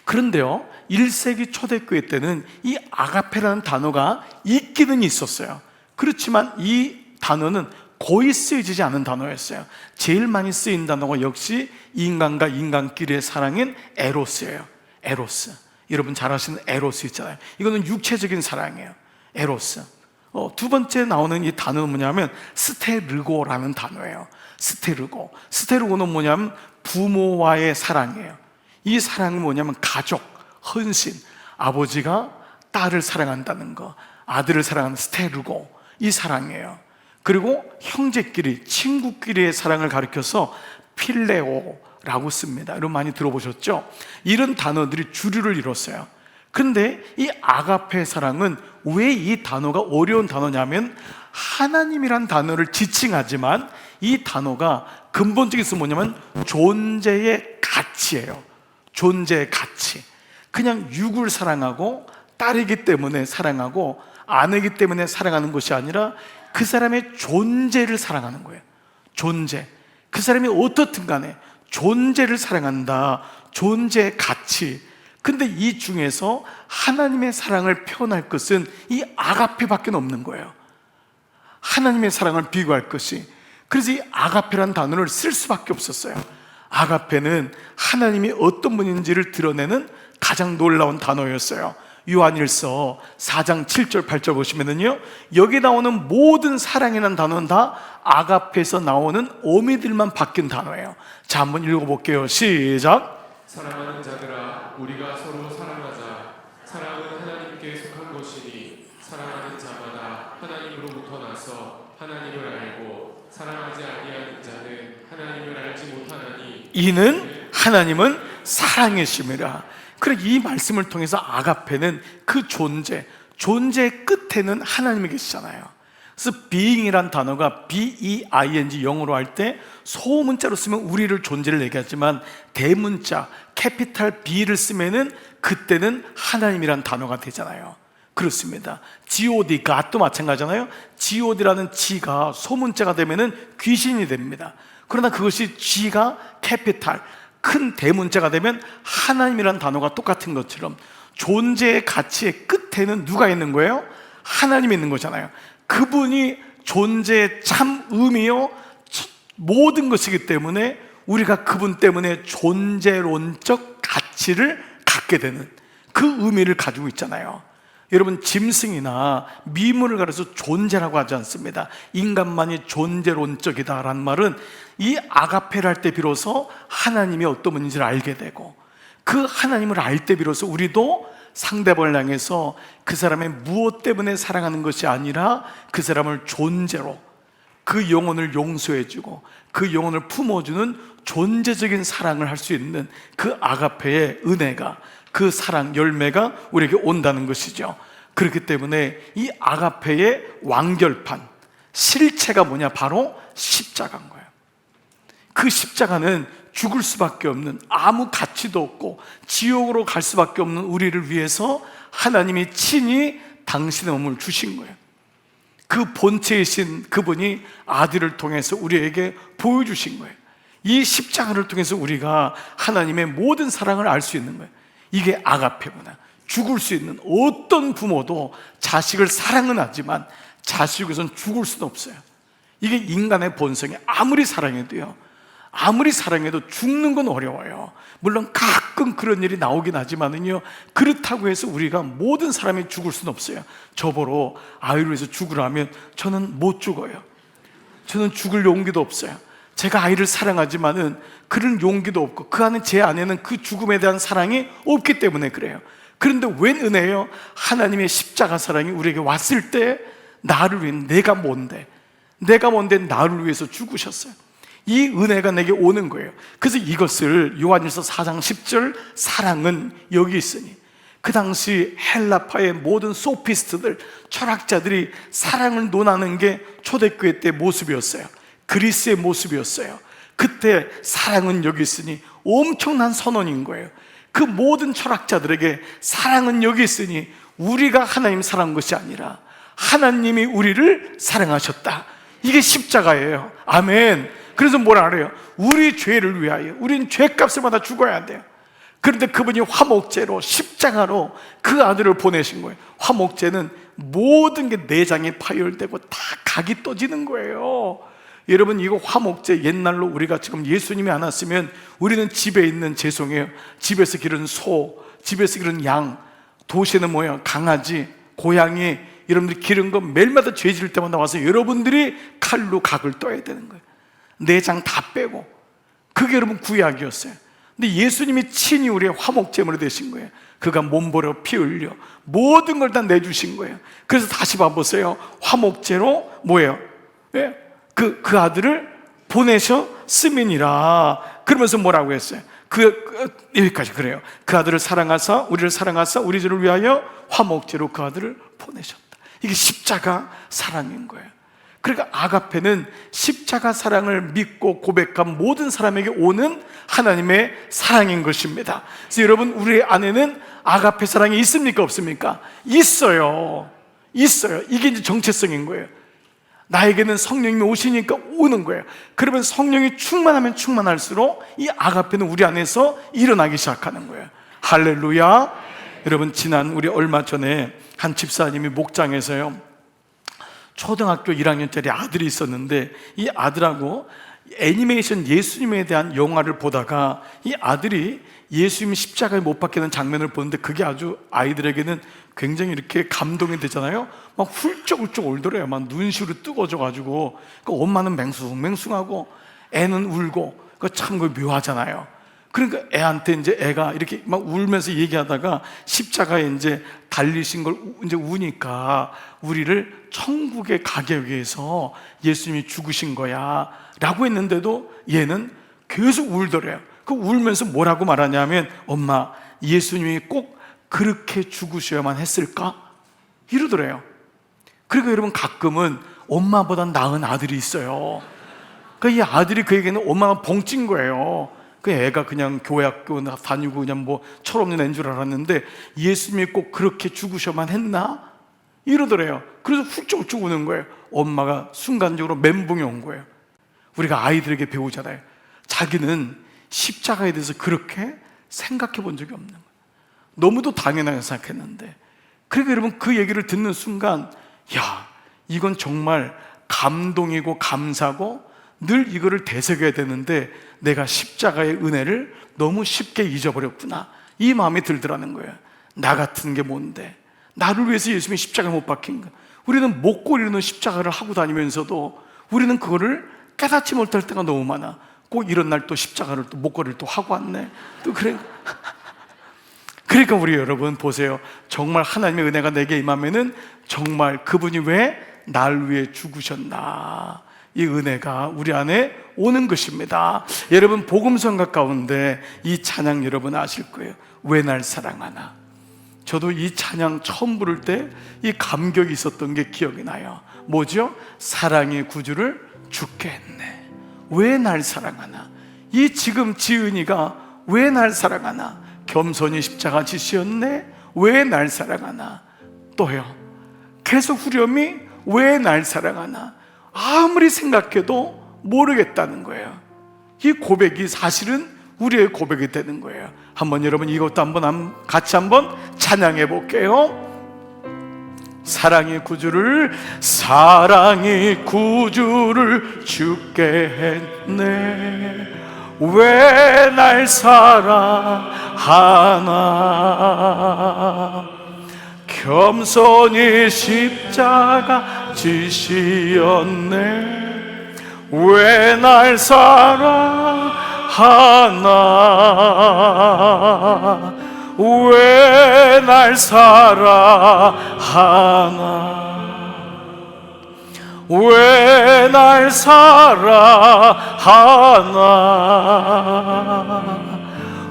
그런데요, 1세기 초대교회 때는 이 아가페라는 단어가 있기는 있었어요. 그렇지만 이 단어는 거의 쓰여지지 않은 단어였어요. 제일 많이 쓰인 단어가 역시 인간과 인간끼리의 사랑인 에로스예요. 에로스. 여러분 잘 아시는 에로스 있잖아요. 이거는 육체적인 사랑이에요. 에로스. 두 번째 나오는 이 단어는 뭐냐면 스테르고라는 단어예요. 스테르고는 뭐냐면 부모와의 사랑이에요. 이 사랑은 뭐냐면 가족, 헌신, 아버지가 딸을 사랑한다는 거, 아들을 사랑하는 스테르고, 이 사랑이에요. 그리고 형제끼리, 친구끼리의 사랑을 가리켜서 필레오라고 씁니다. 여러분 많이 들어보셨죠? 이런 단어들이 주류를 이뤘어요. 그런데 이 아가페 사랑은 왜 이 단어가 어려운 단어냐면, 하나님이란 단어를 지칭하지만 이 단어가 근본적에서 뭐냐면 존재의 가치예요. 존재의 가치. 그냥 육을 사랑하고 딸이기 때문에 사랑하고 아내이기 때문에 사랑하는 것이 아니라 그 사람의 존재를 사랑하는 거예요. 존재. 그 사람이 어떻든 간에 존재를 사랑한다. 존재의 가치. 근데 이 중에서 하나님의 사랑을 표현할 것은 이 아가페밖에 없는 거예요. 하나님의 사랑을 비교할 것이. 그래서 이 아가페라는 단어를 쓸 수밖에 없었어요. 아가페는 하나님이 어떤 분인지를 드러내는 가장 놀라운 단어였어요. 요한일서 4장 7절 8절 보시면은요, 여기 나오는 모든 사랑이라는 단어는 다 아가페에서 나오는 어미들만 바뀐 단어예요. 자, 한번 읽어볼게요. 시작. 사랑하는 자들아, 우리가 서로 사랑하자. 사랑은 하나님께 속한 것이니 사랑하는 자마다 하나님으로부터 나서 하나님을 알고 사랑하지 아니하는 자는 하나님을 알지 못하나니 이는 하나님은 사랑이심이라. 그래, 이 말씀을 통해서 아가페는 그 존재의 끝에는 하나님이 계시잖아요. 그래서 being이란 단어가 B-E-I-N-G 영어로 할 때 소문자로 쓰면 우리를 존재를 얘기하지만 대문자 캐피탈 B를 쓰면은 그때는 하나님이란 단어가 되잖아요. 그렇습니다. God, God도 마찬가지잖아요. God라는 G가 소문자가 되면은 귀신이 됩니다. 그러나 그것이 G가 캐피탈 큰 대문자가 되면 하나님이란 단어가 똑같은 것처럼 존재의 가치의 끝에는 누가 있는 거예요? 하나님이 있는 거잖아요. 그분이 존재의 참 의미요 모든 것이기 때문에 우리가 그분 때문에 존재론적 가치를 갖게 되는 그 의미를 가지고 있잖아요. 여러분, 짐승이나 미물을 가려서 존재라고 하지 않습니다. 인간만이 존재론적이다라는 말은 이 아가페를 할 때 비로소 하나님이 어떤 분인지를 알게 되고, 그 하나님을 알 때 비로소 우리도 상대방을 향해서 그 사람의 무엇 때문에 사랑하는 것이 아니라 그 사람을 존재로, 그 영혼을 용서해주고 그 영혼을 품어주는 존재적인 사랑을 할 수 있는 그 아가페의 은혜가, 그 사랑 열매가 우리에게 온다는 것이죠. 그렇기 때문에 이 아가페의 완결판, 실체가 뭐냐? 바로 십자가인 거예요. 그 십자가는 죽을 수밖에 없는, 아무 가치도 없고 지옥으로 갈 수밖에 없는 우리를 위해서 하나님이 친히 당신의 몸을 주신 거예요. 그 본체이신 그분이 아들을 통해서 우리에게 보여주신 거예요. 이 십자가를 통해서 우리가 하나님의 모든 사랑을 알 수 있는 거예요. 이게 아가페구나. 죽을 수 있는 어떤 부모도 자식을 사랑은 하지만 자식에선 죽을 수는 없어요. 이게 인간의 본성이, 아무리 사랑해도요, 아무리 사랑해도 죽는 건 어려워요. 물론 가끔 그런 일이 나오긴 하지만은요, 그렇다고 해서 우리가 모든 사람이 죽을 수는 없어요. 저보러 아이를 위해서 죽으라면 저는 못 죽어요. 저는 죽을 용기도 없어요. 제가 아이를 사랑하지만은 그런 용기도 없고 그 안에, 제 안에는 그 죽음에 대한 사랑이 없기 때문에 그래요. 그런데 웬 은혜예요? 하나님의 십자가 사랑이 우리에게 왔을 때 나를 위해, 내가 뭔데 나를 위해서 죽으셨어요. 이 은혜가 내게 오는 거예요. 그래서 이것을 요한일서 4장 10절, 사랑은 여기 있으니, 그 당시 헬라파의 모든 소피스트들, 철학자들이 사랑을 논하는 게 초대교회 때 모습이었어요. 그리스의 모습이었어요. 그때 사랑은 여기 있으니 엄청난 선언인 거예요. 그 모든 철학자들에게 사랑은 여기 있으니 우리가 하나님 사랑한 것이 아니라 하나님이 우리를 사랑하셨다. 이게 십자가예요. 아멘. 그래서 뭐라 그래요? 우리 죄를 위하여 우리는 죄값을 받아 죽어야 돼요. 그런데 그분이 화목제로, 십자가로 그 아들을 보내신 거예요. 화목제는 모든 게 내장이 파열되고 다 각이 떠지는 거예요. 여러분, 이거 화목제, 옛날로 우리가 지금 예수님이 안 왔으면 우리는 집에 있는, 죄송해요, 집에서 기른 소, 집에서 기른 양, 도시에는 뭐예요? 강아지, 고양이, 여러분들이 기른 거 매일마다 죄 지을 때마다 와서 여러분들이 칼로 각을 떠야 되는 거예요. 내장 다 빼고. 그게 여러분 구약이었어요. 근데 예수님이 친히 우리의 화목제물이 되신 거예요. 그가 몸 버려 피 흘려 모든 걸 다 내주신 거예요. 그래서 다시 봐보세요. 화목제로 뭐예요? 예? 그 아들을 보내셨음이니라. 그러면서 뭐라고 했어요? 여기까지 그래요. 그 아들을 사랑하사 우리를 사랑하사 우리 죄를 위하여 화목제로 그 아들을 보내셨다. 이게 십자가 사랑인 거예요. 그러니까 아가페는 십자가 사랑을 믿고 고백한 모든 사람에게 오는 하나님의 사랑인 것입니다. 그래서 여러분, 우리 안에는 아가페 사랑이 있습니까? 없습니까? 있어요. 이게 이제 정체성인 거예요. 나에게는 성령님이 오시니까 오는 거예요. 그러면 성령이 충만하면 충만할수록 이 아가페는 우리 안에서 일어나기 시작하는 거예요. 할렐루야. 여러분, 지난 우리 얼마 전에 한 집사님이 목장에서요, 초등학교 1학년짜리 아들이 있었는데 이 아들하고 애니메이션 예수님에 대한 영화를 보다가 이 아들이 예수님이 십자가에 못 박히는 장면을 보는데 그게 아주 아이들에게는 굉장히 이렇게 감동이 되잖아요. 막 훌쩍훌쩍 울더래요. 막 눈시울이 뜨거워져가지고. 그러니까 엄마는 맹숭맹숭하고 애는 울고. 그거 참 묘하잖아요. 그러니까 애한테 이제 애가 이렇게 막 울면서 얘기하다가 십자가에 이제 달리신 걸 이제 우니까 우리를 천국에 가게 위해서 예수님이 죽으신 거야 라고 했는데도 얘는 계속 울더래요. 그 울면서 뭐라고 말하냐면, 엄마, 예수님이 꼭 그렇게 죽으셔야만 했을까? 이러더래요. 그러니까 여러분, 가끔은 엄마보다 나은 아들이 있어요. 그러니까 이 아들이 그에게는 엄마가 벙찐 거예요. 그 애가 그냥 교회 학교 다니고 그냥 뭐 철없는 애인 줄 알았는데 예수님이 꼭 그렇게 죽으셔야만 했나? 이러더래요. 그래서 훌쩍훌쩍 우는 거예요. 엄마가 순간적으로 멘붕이 온 거예요. 우리가 아이들에게 배우잖아요. 자기는 십자가에 대해서 그렇게 생각해 본 적이 없는 거예요. 너무도 당연하게 생각했는데. 그러니까 여러분, 그 얘기를 듣는 순간, 야, 이건 정말 감동이고 감사고 늘 이거를 되새겨야 되는데 내가 십자가의 은혜를 너무 쉽게 잊어버렸구나, 이 마음이 들더라는 거예요. 나 같은 게 뭔데, 나를 위해서 예수님이 십자가에 못 박힌 거. 우리는 목걸이로는 십자가를 하고 다니면서도 우리는 그거를 깨닫지 못할 때가 너무 많아. 꼭 이런 날 또 십자가를 또 목걸이를 또 하고 왔네. 또 그래. 그러니까 우리 여러분 보세요. 정말 하나님의 은혜가 내게 임하면은 정말 그분이 왜 날 위해 죽으셨나, 이 은혜가 우리 안에 오는 것입니다. 여러분, 복음성가 가운데 이 찬양 여러분 아실 거예요. 왜 날 사랑하나. 저도 이 찬양 처음 부를 때 이 감격이 있었던 게 기억이 나요. 뭐죠? 사랑의 구주를 죽게 했네. 왜 날 사랑하나. 이 지금 지은이가 왜 날 사랑하나. 겸손히 십자가 지시었네. 왜 날 사랑하나. 또요, 계속 후렴이 왜 날 사랑하나. 아무리 생각해도 모르겠다는 거예요. 이 고백이 사실은 우리의 고백이 되는 거예요. 한번 여러분 이것도 한번 같이 한번 찬양해 볼게요. 사랑의 구주를 죽게 했네. 왜 날 사랑하나. 겸손히 십자가 지시었네. 왜 날 사랑하나. 왜 날 사랑하나. 왜 날 사랑하나.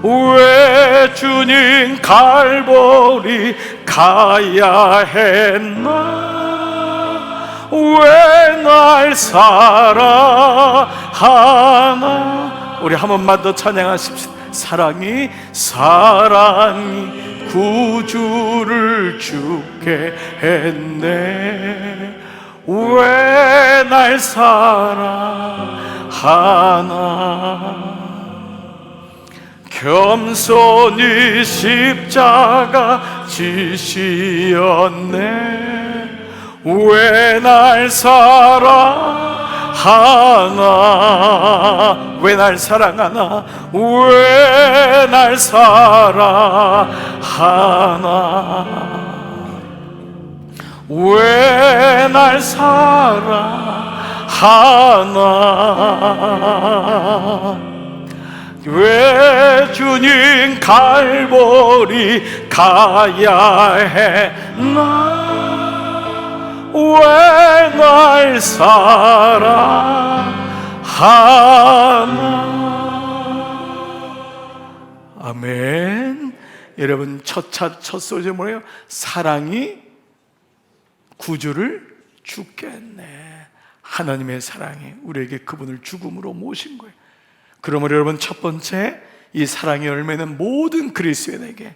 왜 주님 갈보리 가야 했나. 왜 날 사랑하나. 우리 한 번만 더 찬양하십시오. 사랑이 구주를 죽게 했네. 왜 날 사랑하나. 겸손히 십자가 지시었네. 왜 날 사랑하나. 왜 날 사랑하나. 왜 날 사랑하나. 왜 날 사랑하나. 왜 주님 갈보리 가야 했나? 왜 날 사랑하나? 아멘. 여러분, 첫 소절 뭐예요? 사랑이 구주를 죽게 했네. 하나님의 사랑이 우리에게 그분을 죽음으로 모신 거예요. 그러므로 여러분, 첫 번째, 이 사랑의 열매는 모든 그리스도인에게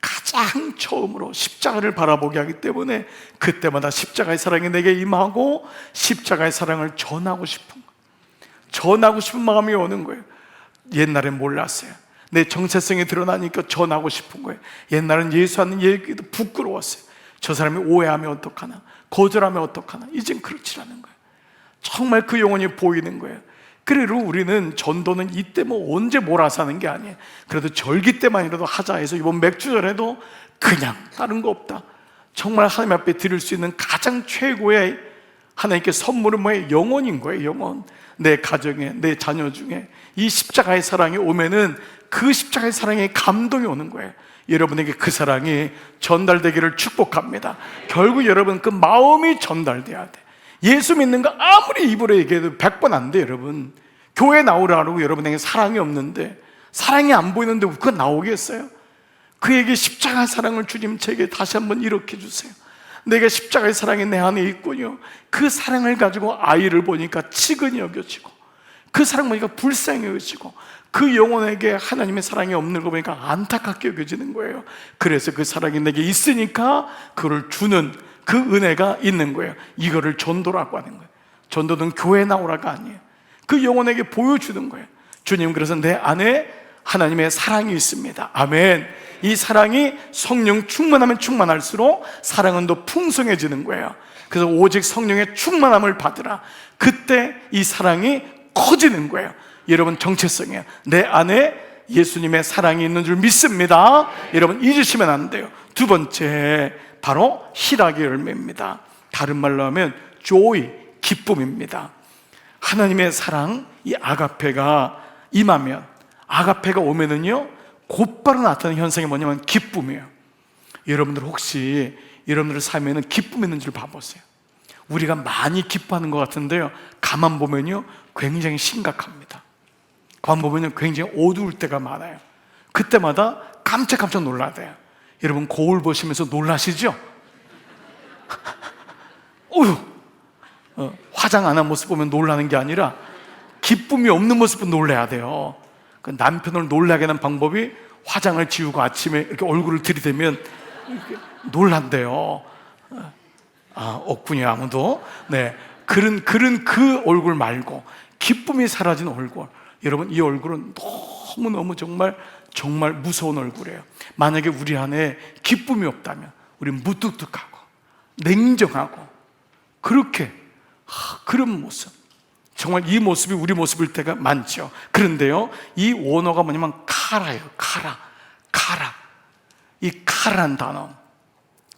가장 처음으로 십자가를 바라보게 하기 때문에 그때마다 십자가의 사랑이 내게 임하고 십자가의 사랑을 전하고 싶은 거예요. 전하고 싶은 마음이 오는 거예요. 옛날엔 몰랐어요. 내 정체성이 드러나니까 전하고 싶은 거예요. 옛날엔 예수하는 얘기도 부끄러웠어요. 저 사람이 오해하면 어떡하나, 거절하면 어떡하나. 이젠 그렇지 않은 거예요. 정말 그 영혼이 보이는 거예요. 그래도 우리는 전도는 이때 뭐 언제 몰아서 하는 게 아니에요. 그래도 절기 때만이라도 하자 해서 이번 맥주절에도 그냥 다른 거 없다, 정말 하나님 앞에 드릴 수 있는 가장 최고의 하나님께 선물은 뭐예요? 영혼인 거예요. 영혼. 내 가정에, 내 자녀 중에 이 십자가의 사랑이 오면은 그 십자가의 사랑에 감동이 오는 거예요. 여러분에게 그 사랑이 전달되기를 축복합니다. 결국 여러분, 그 마음이 전달돼야 돼. 예수 믿는 거 아무리 입으로 얘기해도 100번 안 돼. 여러분, 교회 나오라고 여러분에게 사랑이 없는데, 사랑이 안 보이는데 그거 나오겠어요? 그에게 십자가의 사랑을 주님 제게 다시 한번 일으켜 주세요. 내가 십자가의 사랑이 내 안에 있군요. 그 사랑을 가지고 아이를 보니까 치근히 여겨지고, 그 사랑 보니까 불쌍히 여겨지고, 그 영혼에게 하나님의 사랑이 없는 거 보니까 안타깝게 여겨지는 거예요. 그래서 그 사랑이 내게 있으니까 그걸 주는 그 은혜가 있는 거예요. 이거를 전도라고 하는 거예요. 전도는 교회 나오라가 아니에요. 그 영혼에게 보여주는 거예요. 주님, 그래서 내 안에 하나님의 사랑이 있습니다. 아멘. 이 사랑이 성령 충만하면 충만할수록 사랑은 더 풍성해지는 거예요. 그래서 오직 성령의 충만함을 받으라. 그때 이 사랑이 커지는 거예요. 여러분, 정체성이에요. 내 안에 예수님의 사랑이 있는 줄 믿습니다. 여러분, 잊으시면 안 돼요. 두 번째, 바로 희락의 열매입니다. 다른 말로 하면 joy, 기쁨입니다. 하나님의 사랑, 이 아가페가 임하면, 아가페가 오면은요, 곧바로 나타나는 현상이 뭐냐면 기쁨이에요. 여러분들 혹시 여러분들 삶에는 기쁨이 있는지를 봐보세요. 우리가 많이 기뻐하는 것 같은데요, 가만 보면요 굉장히 심각합니다. 가만 보면요 굉장히 어두울 때가 많아요. 그때마다 깜짝깜짝 놀라야 돼요. 여러분, 거울 보시면서 놀라시죠? 어휴, 화장 안 한 모습 보면 놀라는 게 아니라 기쁨이 없는 모습은 놀라야 돼요. 그 남편을 놀라게 하는 방법이 화장을 지우고 아침에 이렇게 얼굴을 들이대면 이렇게 놀란대요. 없군요, 아무도. 네, 그런 그 얼굴 말고 기쁨이 사라진 얼굴. 여러분, 이 얼굴은 너무너무 정말 무서운 얼굴이에요. 만약에 우리 안에 기쁨이 없다면 우리는 무뚝뚝하고 냉정하고 그렇게 그런 모습, 정말 이 모습이 우리 모습일 때가 많죠. 그런데요, 이 원어가 뭐냐면 카라예요. 카라. 이 카라는 단어,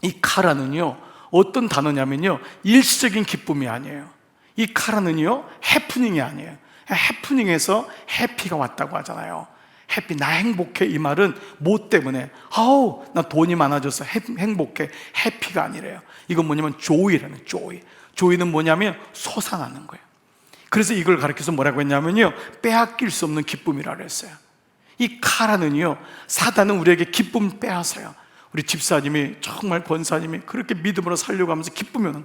이 카라는요 어떤 단어냐면요, 일시적인 기쁨이 아니에요. 이 카라는요 해프닝이 아니에요. 해프닝에서 해피가 왔다고 하잖아요. 해피, 나 행복해. 이 말은 뭐 때문에? 아우, 나 돈이 많아져서 행복해. 해피가 아니래요. 이건 뭐냐면 조이라는, 조이는 뭐냐면 솟아나는 거예요. 그래서 이걸 가르쳐서 뭐라고 했냐면요, 빼앗길 수 없는 기쁨이라고 했어요. 이 카라는요, 사단은 우리에게 기쁨 빼앗아요. 우리 집사님이, 정말 권사님이 그렇게 믿음으로 살려고 하면서 기쁘면,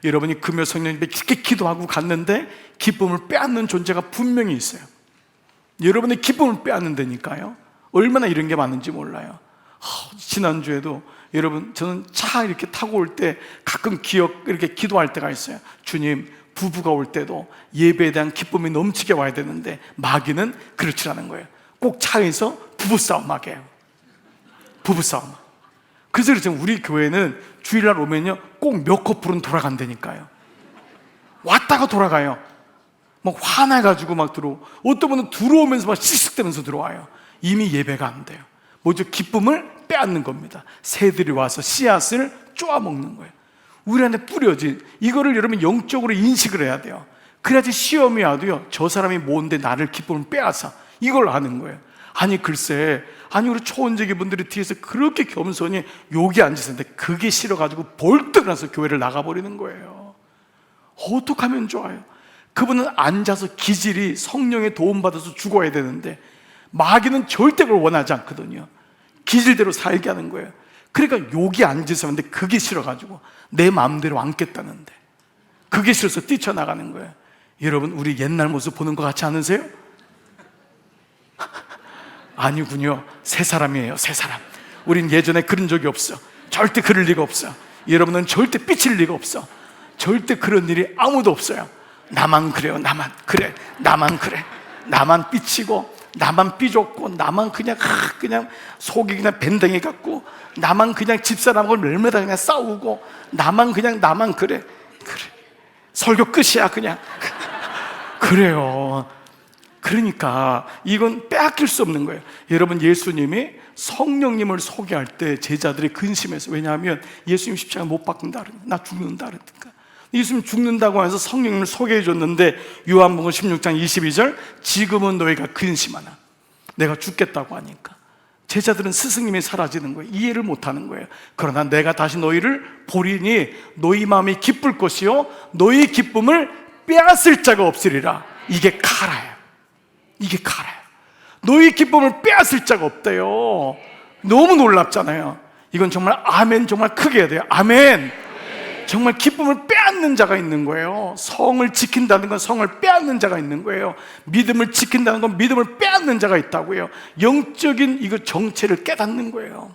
여러분이 금요 성령 예배 이렇게 기도하고 갔는데 기쁨을 빼앗는 존재가 분명히 있어요. 여러분의 기쁨을 빼앗는다니까요. 얼마나 이런 게 많은지 몰라요. 지난주에도 여러분, 저는 차 이렇게 타고 올 때 가끔 이렇게 기도할 때가 있어요. 주님, 부부가 올 때도 예배에 대한 기쁨이 넘치게 와야 되는데 마귀는 그렇지 않은 거예요. 꼭 차에서 부부싸움하게 해요. 부부싸움. 그래서 우리 교회는 주일날 오면요 꼭 몇 커플은 돌아간다니까요. 왔다가 돌아가요. 막 화나가지고 막 어떤 분은 들어오면서 막 씩씩대면서 들어와요. 이미 예배가 안 돼요. 뭐죠? 기쁨을 빼앗는 겁니다. 새들이 와서 씨앗을 쪼아먹는 거예요. 우리 안에 뿌려진 이거를 여러분 영적으로 인식을 해야 돼요. 그래야지 시험이 와도요, 저 사람이 뭔데 나를 기쁨을 빼앗아, 이걸 아는 거예요. 아니 글쎄, 아니 우리 초원적인 분들이 뒤에서 그렇게 겸손히 여기 앉으셨는데 그게 싫어가지고 벌떡 나서 교회를 나가버리는 거예요. 어떻게 하면 좋아요? 그분은 앉아서 기질이 성령의 도움받아서 죽어야 되는데 마귀는 절대 그걸 원하지 않거든요. 기질대로 살게 하는 거예요. 그러니까 여기 앉으셨는데 그게 싫어가지고 내 마음대로 앉겠다는데 그게 싫어서 뛰쳐나가는 거예요. 여러분, 우리 옛날 모습 보는 것 같지 않으세요? 아니군요. 새 사람이에요. 새 사람. 우린 예전에 그런 적이 없어. 절대 그럴 리가 없어. 여러분은 절대 삐칠 리가 없어. 절대 그런 일이 아무도 없어요. 나만 그래요. 나만 그래. 나만 그래. 나만 삐치고 나만 삐졌고 나만 그냥 속이 그냥 밴댕이 같고 나만 그냥 집사람하고 멸매다 그냥 싸우고 나만 그래. 설교 끝이야 그냥. 그래요. 그러니까 이건 빼앗길 수 없는 거예요. 여러분, 예수님이 성령님을 소개할 때 제자들이 근심했어요. 왜냐하면 예수님 십자가 못 박는다 그러니까, 나 죽는다 그러니까. 예수님 죽는다고 해서 성령님을 소개해 줬는데 요한복음 16장 22절 지금은 너희가 근심하나 내가 죽겠다고 하니까 제자들은 스승님이 사라지는 거예요. 이해를 못하는 거예요. 그러나 내가 다시 너희를 보리니 너희 마음이 기쁠 것이요 너희 기쁨을 빼앗을 자가 없으리라. 이게 카라예요. 이게 카라예요. 너희 기쁨을 빼앗을 자가 없대요. 너무 놀랍잖아요. 이건 정말 아멘, 정말 크게 해야 돼요. 아멘. 정말 기쁨을 빼앗는 자가 있는 거예요. 성을 지킨다는 건 성을 빼앗는 자가 있는 거예요. 믿음을 지킨다는 건 믿음을 빼앗는 자가 있다고요. 영적인 이거 정체를 깨닫는 거예요.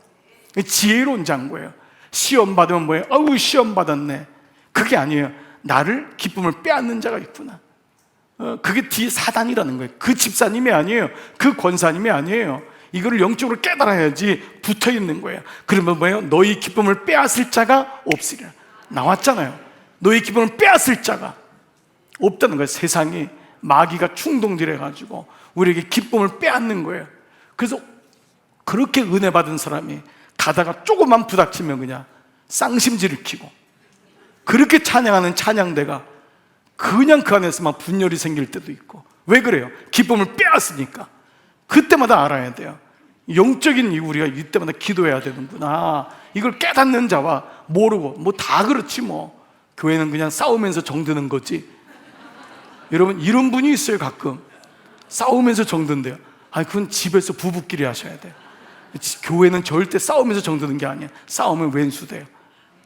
지혜로운 자인 거예요. 시험 받으면 뭐예요? 아우 시험 받았네. 그게 아니에요. 나를 기쁨을 빼앗는 자가 있구나. 그게 뒤에 사단이라는 거예요. 그 집사님이 아니에요. 그 권사님이 아니에요. 이거를 영적으로 깨달아야지 붙어 있는 거예요. 그러면 뭐예요? 너희 기쁨을 빼앗을 자가 없으리라. 나왔잖아요. 너희 기쁨을 빼앗을 자가 없다는 거예요. 세상이 마귀가 충동질해가지고 우리에게 기쁨을 빼앗는 거예요. 그래서 그렇게 은혜 받은 사람이 가다가 조금만 부닥치면 그냥 쌍심지를 키고 그렇게 찬양하는 찬양대가 그냥 그 안에서 막 분열이 생길 때도 있고. 왜 그래요? 기쁨을 빼앗으니까. 그때마다 알아야 돼요. 영적인 우리가 이때마다 기도해야 되는구나. 이걸 깨닫는 자와 모르고 뭐 다 그렇지 뭐. 교회는 그냥 싸우면서 정드는 거지. 여러분, 이런 분이 있어요. 가끔 싸우면서 정든대요. 아니 그건 집에서 부부끼리 하셔야 돼요. 교회는 절대 싸우면서 정드는 게 아니에요. 싸우면 왼수돼요.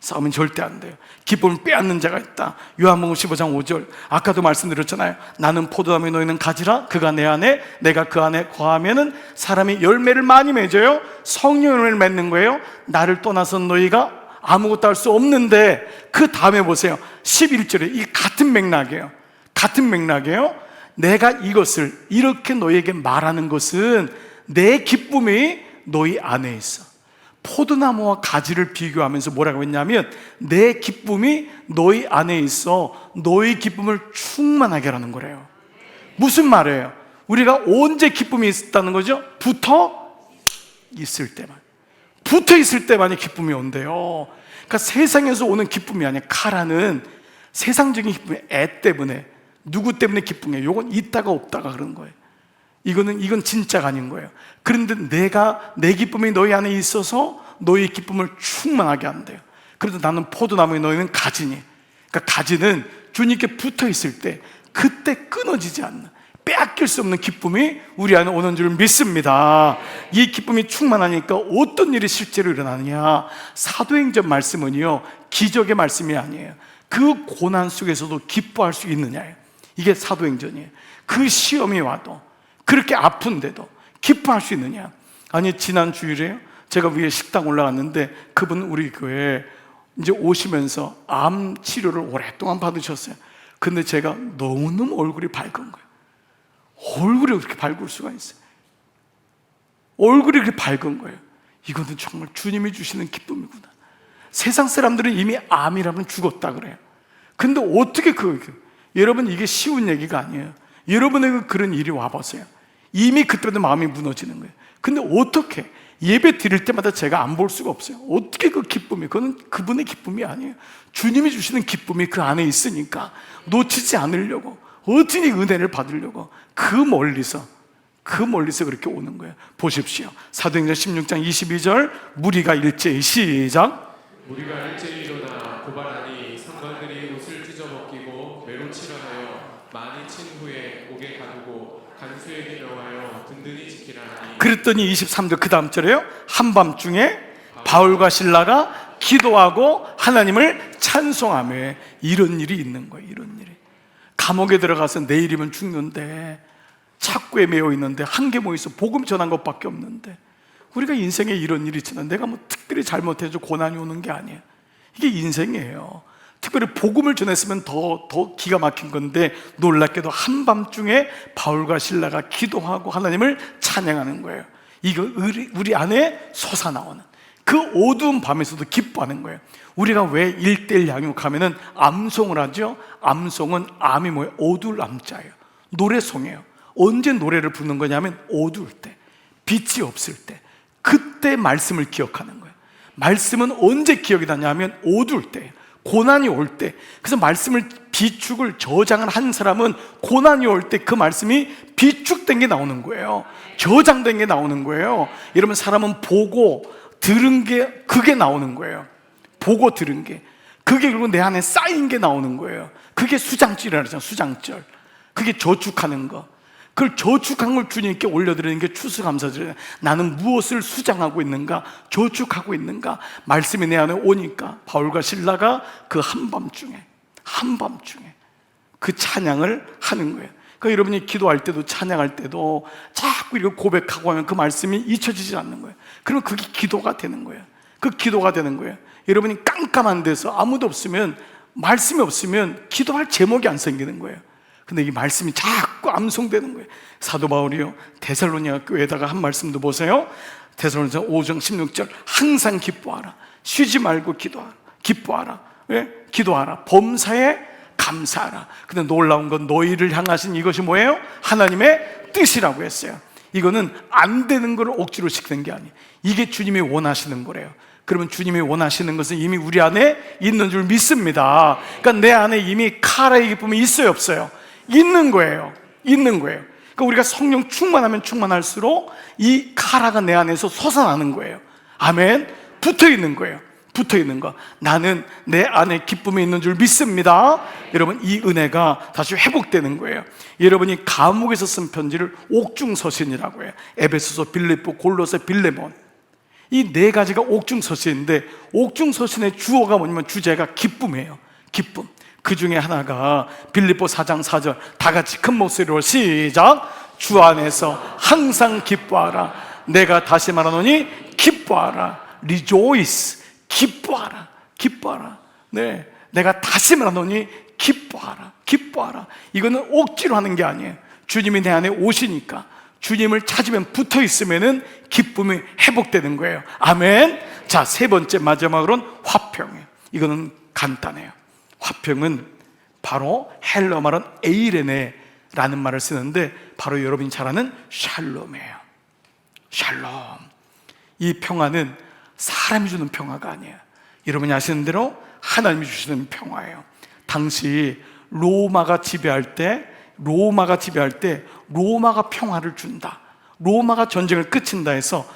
싸우면 절대 안 돼요. 기쁨을 빼앗는 자가 있다. 요한복음 15장 5절 아까도 말씀드렸잖아요. 나는 포도나무에 너희는 가지라. 그가 내 안에 내가 그 안에 거하면은 사람이 열매를 많이 맺어요. 성령을 맺는 거예요. 나를 떠나서 너희가 아무것도 할 수 없는데 그 다음에 보세요. 11절에 이 같은 맥락이에요. 같은 맥락이에요. 내가 이것을 이렇게 너희에게 말하는 것은 내 기쁨이 너희 안에 있어. 포도나무와 가지를 비교하면서 뭐라고 했냐면 내 기쁨이 너희 안에 있어 너희 기쁨을 충만하게 하라는 거래요. 무슨 말이에요? 우리가 언제 기쁨이 있다는 거죠? 붙어 있을 때만. 붙어 있을 때만이 기쁨이 온대요. 그러니까 세상에서 오는 기쁨이 아니야. 카라는 세상적인 기쁨이 애 때문에 누구 때문에 기쁨이에요? 이건 있다가 없다가 그런 거예요. 이건 진짜가 아닌 거예요. 그런데 내 기쁨이 너희 안에 있어서 너희 기쁨을 충만하게 한대요. 그래도 나는 포도나무에 너희는 가지니. 그러니까 가지는 주님께 붙어 있을 때 그때 끊어지지 않는 빼앗길 수 없는 기쁨이 우리 안에 오는 줄 믿습니다. 이 기쁨이 충만하니까 어떤 일이 실제로 일어나느냐? 사도행전 말씀은요 기적의 말씀이 아니에요. 그 고난 속에서도 기뻐할 수 있느냐예요. 이게 사도행전이에요. 그 시험이 와도 그렇게 아픈데도 기뻐할 수 있느냐? 아니 지난 주일에요 제가 위에 식당 올라갔는데 그분 우리 교회에 이제 오시면서 암 치료를 오랫동안 받으셨어요. 근데 제가 너무너무 얼굴이 밝은 거예요. 얼굴이 그렇게 밝을 수가 있어요. 얼굴이 그렇게 밝은 거예요. 이거는 정말 주님이 주시는 기쁨이구나. 세상 사람들은 이미 암이라면 죽었다 그래요. 근데 어떻게 여러분 이게 쉬운 얘기가 아니에요. 여러분에게 그런 일이 와보세요. 이미 그때부터 마음이 무너지는 거예요. 근데 어떻게 예배 드릴 때마다 제가 안 볼 수가 없어요. 어떻게 그 기쁨이, 그건 그분의 기쁨이 아니에요. 주님이 주시는 기쁨이 그 안에 있으니까 놓치지 않으려고, 어찌니 은혜를 받으려고 그 멀리서 그 멀리서 그렇게 오는 거예요. 보십시오. 사도행전 16장 22절, 무리가 일제히, 시작. 무리가 일제히 일어나 고발하니 상관들이 옷을 찢어벗기고 매로 칠하여 많이 친 후에 옥에 가두고 간수에게 명하여 든든히 지키라 하니. 그랬더니 23절 그 다음 절에요. 한밤중에 바울과 실라가 기도하고 하나님을 찬송하며. 이런 일이 있는 거예요. 이런 일이. 감옥에 들어가서 내일이면 죽는데, 착고에 매여 있는데, 한개 모여서 복음 전한 것밖에 없는데, 우리가 인생에 이런 일이 있잖아요. 내가 뭐 특별히 잘못해서 고난이 오는 게 아니에요. 이게 인생이에요. 특별히 복음을 전했으면 더 기가 막힌 건데, 놀랍게도 한밤중에 바울과 실라가 기도하고 하나님을 찬양하는 거예요. 이거 우리 안에 솟아나오는, 그 어두운 밤에서도 기뻐하는 거예요. 우리가 왜 1:1 양육하면은 암송을 하죠? 암송은 암이 뭐예요? 어두울 암자예요. 노래송이에요. 언제 노래를 부르는 거냐면 어두울 때, 빛이 없을 때, 그때 말씀을 기억하는 거예요. 말씀은 언제 기억이 나냐면 어두울 때, 고난이 올 때. 그래서 말씀을 비축을 저장을 한 사람은 고난이 올 때 그 말씀이 비축된 게 나오는 거예요. 저장된 게 나오는 거예요. 여러분, 사람은 보고 들은 게, 그게 나오는 거예요. 보고 들은 게, 그게 결국 내 안에 쌓인 게 나오는 거예요. 그게 수장절이라고 하잖아요. 수장절. 그게 저축하는 거. 그걸 저축한 걸 주님께 올려드리는 게 추수감사절이에요. 나는 무엇을 수장하고 있는가, 저축하고 있는가. 말씀이 내 안에 오니까 바울과 실라가 그 한밤중에 그 찬양을 하는 거예요. 그러니까 여러분이 기도할 때도 찬양할 때도 자꾸 이렇게 고백하고 하면 그 말씀이 잊혀지지 않는 거예요. 그러면 그게 기도가 되는 거예요. 그 기도가 되는 거예요. 여러분이 깜깜한 데서 아무도 없으면, 말씀이 없으면 기도할 제목이 안 생기는 거예요. 근데 이 말씀이 자꾸 암송되는 거예요. 사도 바울이요, 데살로니가 교회에다가 한 말씀도 보세요. 데살로니가 5장 16절, 항상 기뻐하라, 쉬지 말고 기도하라. 기뻐하라. 왜? 기도하라. 범사에 감사하라. 근데 놀라운 건 너희를 향하신 이것이 뭐예요? 하나님의 뜻이라고 했어요. 이거는 안 되는 걸 억지로 시키는 게 아니에요. 이게 주님이 원하시는 거래요. 그러면 주님이 원하시는 것은 이미 우리 안에 있는 줄 믿습니다. 그러니까 내 안에 이미 카라의 기쁨이 있어요, 없어요? 있는 거예요. 있는 거예요. 그러니까 우리가 성령 충만하면 충만할수록 이 카라가 내 안에서 솟아나는 거예요. 아멘. 붙어 있는 거예요. 붙어 있는 거. 나는 내 안에 기쁨이 있는 줄 믿습니다. 여러분, 이 은혜가 다시 회복되는 거예요. 여러분이 감옥에서 쓴 편지를 옥중서신이라고 해요. 에베소서, 빌립보, 골로새, 빌레몬. 이 네 가지가 옥중서신인데, 옥중서신의 주어가 뭐냐면 주제가 기쁨이에요. 기쁨. 그 중에 하나가 빌립보 4장 4절, 다 같이 큰 목소리로 시작. 주 안에서 항상 기뻐하라. 내가 다시 말하노니 기뻐하라. Rejoice. 기뻐하라. 기뻐하라. 네, 내가 다시 말하노니 기뻐하라. 기뻐하라. 이거는 억지로 하는 게 아니에요. 주님이 내 안에 오시니까, 주님을 찾으면 붙어 있으면은 기쁨이 회복되는 거예요. 아멘. 자, 세 번째 마지막으로는 화평이에요. 이거는 간단해요. 화평은 바로 헬러 말은 에이레네라는 말을 쓰는데, 바로 여러분이 잘 아는 샬롬이에요. 샬롬. 이 평화는 사람이 주는 평화가 아니에요. 여러분이 아시는 대로 하나님이 주시는 평화예요. 당시 로마가 지배할 때 로마가 평화를 준다, 로마가 전쟁을 끝친다 해서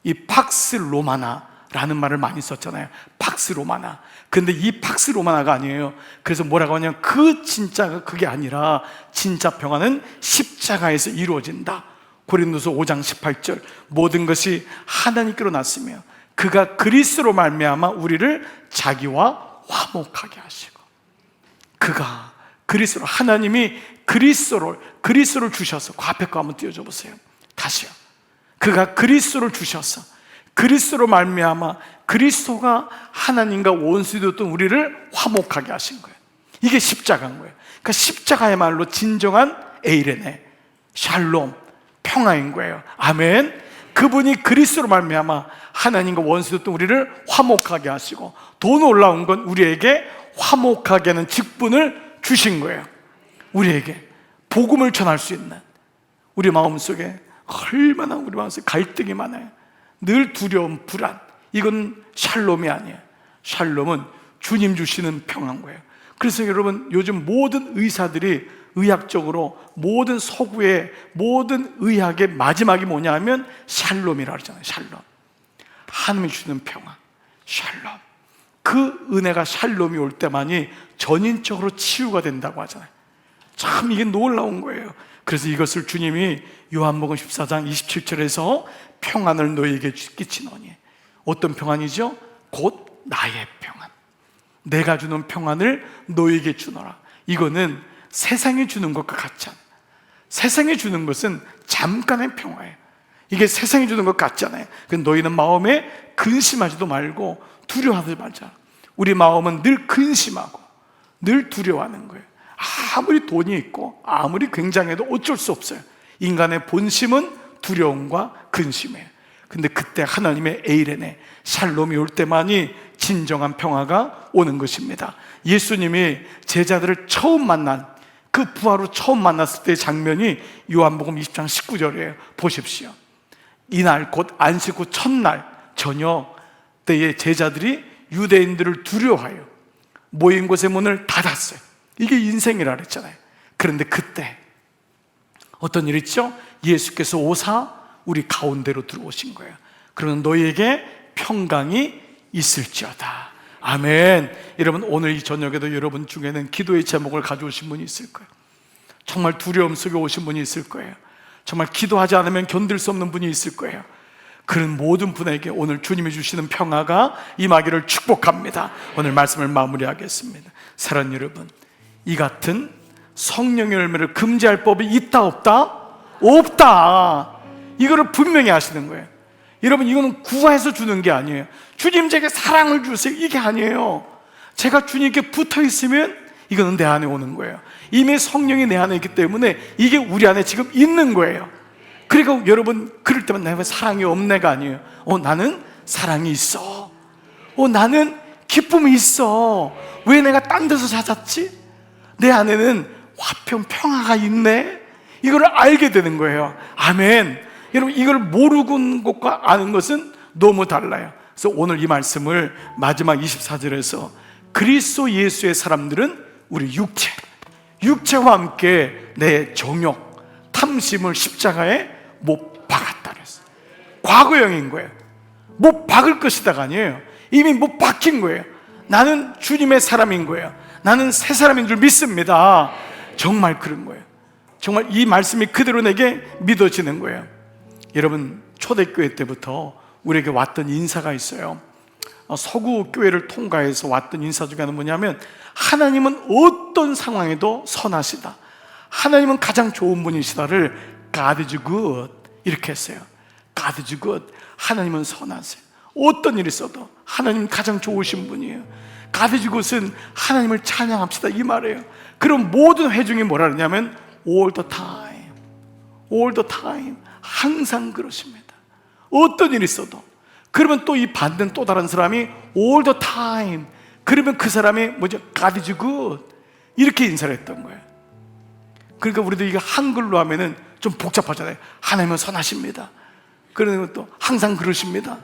이 팍스 로마나라는 말을 많이 썼잖아요. 팍스 로마나. 근데 이 팍스 로마나가 아니에요. 그래서 뭐라고 하냐면, 그 진짜가 그게 아니라 진짜 평화는 십자가에서 이루어진다. 고린도서 5장 18절, 모든 것이 하나님께로 났으며 그가 그리스도로 말미암아 우리를 자기와 화목하게 하시고. 그가 그리스도, 하나님이 그리스도를 주셔서, 그 앞에 거 한번 띄워줘 보세요. 다시요. 그가 그리스도를 주셔서 그리스도로 말미암아 그리스도가 하나님과 원수되었던 우리를 화목하게 하신 거예요. 이게 십자가인 거예요. 그러니까 십자가야말로 진정한 에이레네, 샬롬, 평화인 거예요. 아멘. 그분이 그리스도로 말미암아 하나님과 원수되었던 우리를 화목하게 하시고, 더 놀라운 건 우리에게 화목하게 하는 직분을 주신 거예요. 우리에게 복음을 전할 수 있는, 우리 마음속에 얼마나 우리 마음속에 갈등이 많아요. 늘 두려움, 불안. 이건 샬롬이 아니에요. 샬롬은 주님 주시는 평화인 거예요. 그래서 여러분, 요즘 모든 의사들이 의학적으로 모든 서구의 모든 의학의 마지막이 뭐냐면 샬롬이라고 하잖아요. 샬롬. 하나님이 주는 평화, 샬롬. 그 은혜가 샬롬이 올 때만이 전인적으로 치유가 된다고 하잖아요. 참 이게 놀라운 거예요. 그래서 이것을 주님이 요한복음 14장 27절에서 평안을 너희에게 끼치노니, 어떤 평안이죠? 곧 나의 평안, 내가 주는 평안을 너희에게 주노라. 이거는 세상이 주는 것과 같지 않아요. 세상이 주는 것은 잠깐의 평화예요. 이게 세상이 주는 것 같잖아요. 너희는 마음에 근심하지도 말고 두려워하지 말자. 우리 마음은 늘 근심하고 늘 두려워하는 거예요. 아무리 돈이 있고 아무리 굉장해도 어쩔 수 없어요. 인간의 본심은 두려움과 근심이에요. 근데 그때 하나님의 에이레네, 샬롬이 올 때만이 진정한 평화가 오는 것입니다. 예수님이 제자들을 처음 만난, 그 부활 후 처음 만났을 때의 장면이 요한복음 20장 19절이에요. 보십시오. 이날 곧 안식 후 첫날 저녁 때에 제자들이 유대인들을 두려워하여 모인 곳의 문을 닫았어요. 이게 인생이라 그랬잖아요. 그런데 그때 어떤 일이 있죠? 예수께서 오사 우리 가운데로 들어오신 거예요. 그러면 너희에게 평강이 있을지어다. 아멘. 여러분, 오늘 이 저녁에도 여러분 중에는 기도의 제목을 가져오신 분이 있을 거예요. 정말 두려움 속에 오신 분이 있을 거예요. 정말 기도하지 않으면 견딜 수 없는 분이 있을 거예요. 그런 모든 분에게 오늘 주님이 주시는 평화가 임하기를 축복합니다. 오늘 말씀을 마무리하겠습니다. 사랑하는 여러분, 이 같은 성령의 열매를 금지할 법이 있다 없다? 없다. 이거를 분명히 하시는 거예요. 여러분, 이거는 구하해서 주는 게 아니에요. 주님 제게 사랑을 주세요, 이게 아니에요. 제가 주님께 붙어 있으면 이거는 내 안에 오는 거예요. 이미 성령이 내 안에 있기 때문에 이게 우리 안에 지금 있는 거예요. 그리고 여러분, 그럴 때만 내가 사랑이 없네가 아니에요. 나는 사랑이 있어. 나는 기쁨이 있어. 왜 내가 딴 데서 찾았지? 내 안에는 화평, 평화가 있네. 이걸 알게 되는 거예요. 아멘. 여러분, 이걸 모르는 것과 아는 것은 너무 달라요. 그래서 오늘 이 말씀을 마지막 24절에서 그리스도 예수의 사람들은 우리 육체와 함께 내 정욕, 탐심을 십자가에 못 박았다 그랬어요. 과거형인 거예요. 못 박을 것이다가 아니에요. 이미 못 박힌 거예요. 나는 주님의 사람인 거예요. 나는 새 사람인 줄 믿습니다. 정말 그런 거예요. 정말 이 말씀이 그대로 내게 믿어지는 거예요. 여러분, 초대교회 때부터 우리에게 왔던 인사가 있어요. 서구 교회를 통과해서 왔던 인사 중에 하나는 뭐냐면, 하나님은 어떤 상황에도 선하시다, 하나님은 가장 좋은 분이시다를 God is good 이렇게 했어요. God is good. 하나님은 선하세요. 어떤 일이 있어도 하나님은 가장 좋으신 분이에요. God is good은 하나님을 찬양합시다, 이 말이에요. 그럼 모든 회중이 뭐라 그러냐면 all the time, all the time, 항상 그러십니다. 어떤 일이 있어도. 그러면 또 이 반대는 또 다른 사람이 all the time, 그러면 그 사람이 뭐죠? God is good 이렇게 인사를 했던 거예요. 그러니까 우리도 이게 한글로 하면은 좀 복잡하잖아요. 하나님은 선하십니다, 그러면 또 항상 그러십니다,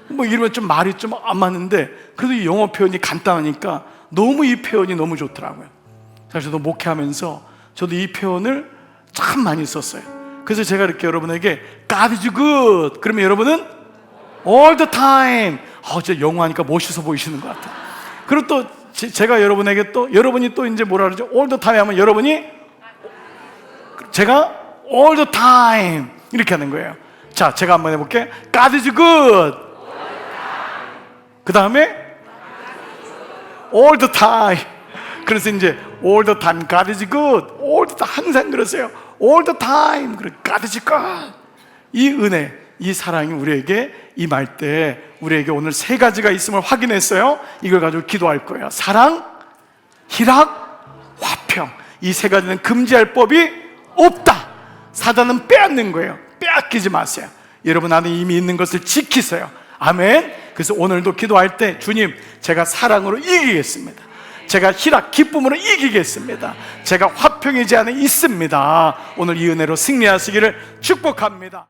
뭐 이러면 좀 말이 좀 안 맞는데, 그래도 이 영어 표현이 간단하니까 너무 이 표현이 너무 좋더라고요. 사실 저도 목회하면서 저도 이 표현을 참 많이 썼어요. 그래서 제가 이렇게 여러분에게 God is good 그러면 여러분은 all the time, 진짜 영어 하니까 멋있어 보이시는 것 같아요. 그리고 또 제가 여러분에게 또 여러분이 또 이제 뭐라 그러죠? all the time 하면 여러분이 제가 all the time 이렇게 하는 거예요. 자, 제가 한번 해볼게요. God is good. 그 다음에 all the time. 그래서 이제 all the time God is good, all the time, 항상 그러세요. all the time God is good. 이 은혜, 이 사랑이 우리에게 임할 때 우리에게 오늘 세 가지가 있음을 확인했어요. 이걸 가지고 기도할 거예요. 사랑, 희락, 화평. 이 세 가지는 금지할 법이 없다. 사단은 빼앗는 거예요. 빼앗기지 마세요. 여러분 안에 이미 있는 것을 지키세요. 아멘. 그래서 오늘도 기도할 때, 주님, 제가 사랑으로 이기겠습니다. 제가 희락, 기쁨으로 이기겠습니다. 제가 화평이 제 안에 있습니다. 오늘 이 은혜로 승리하시기를 축복합니다.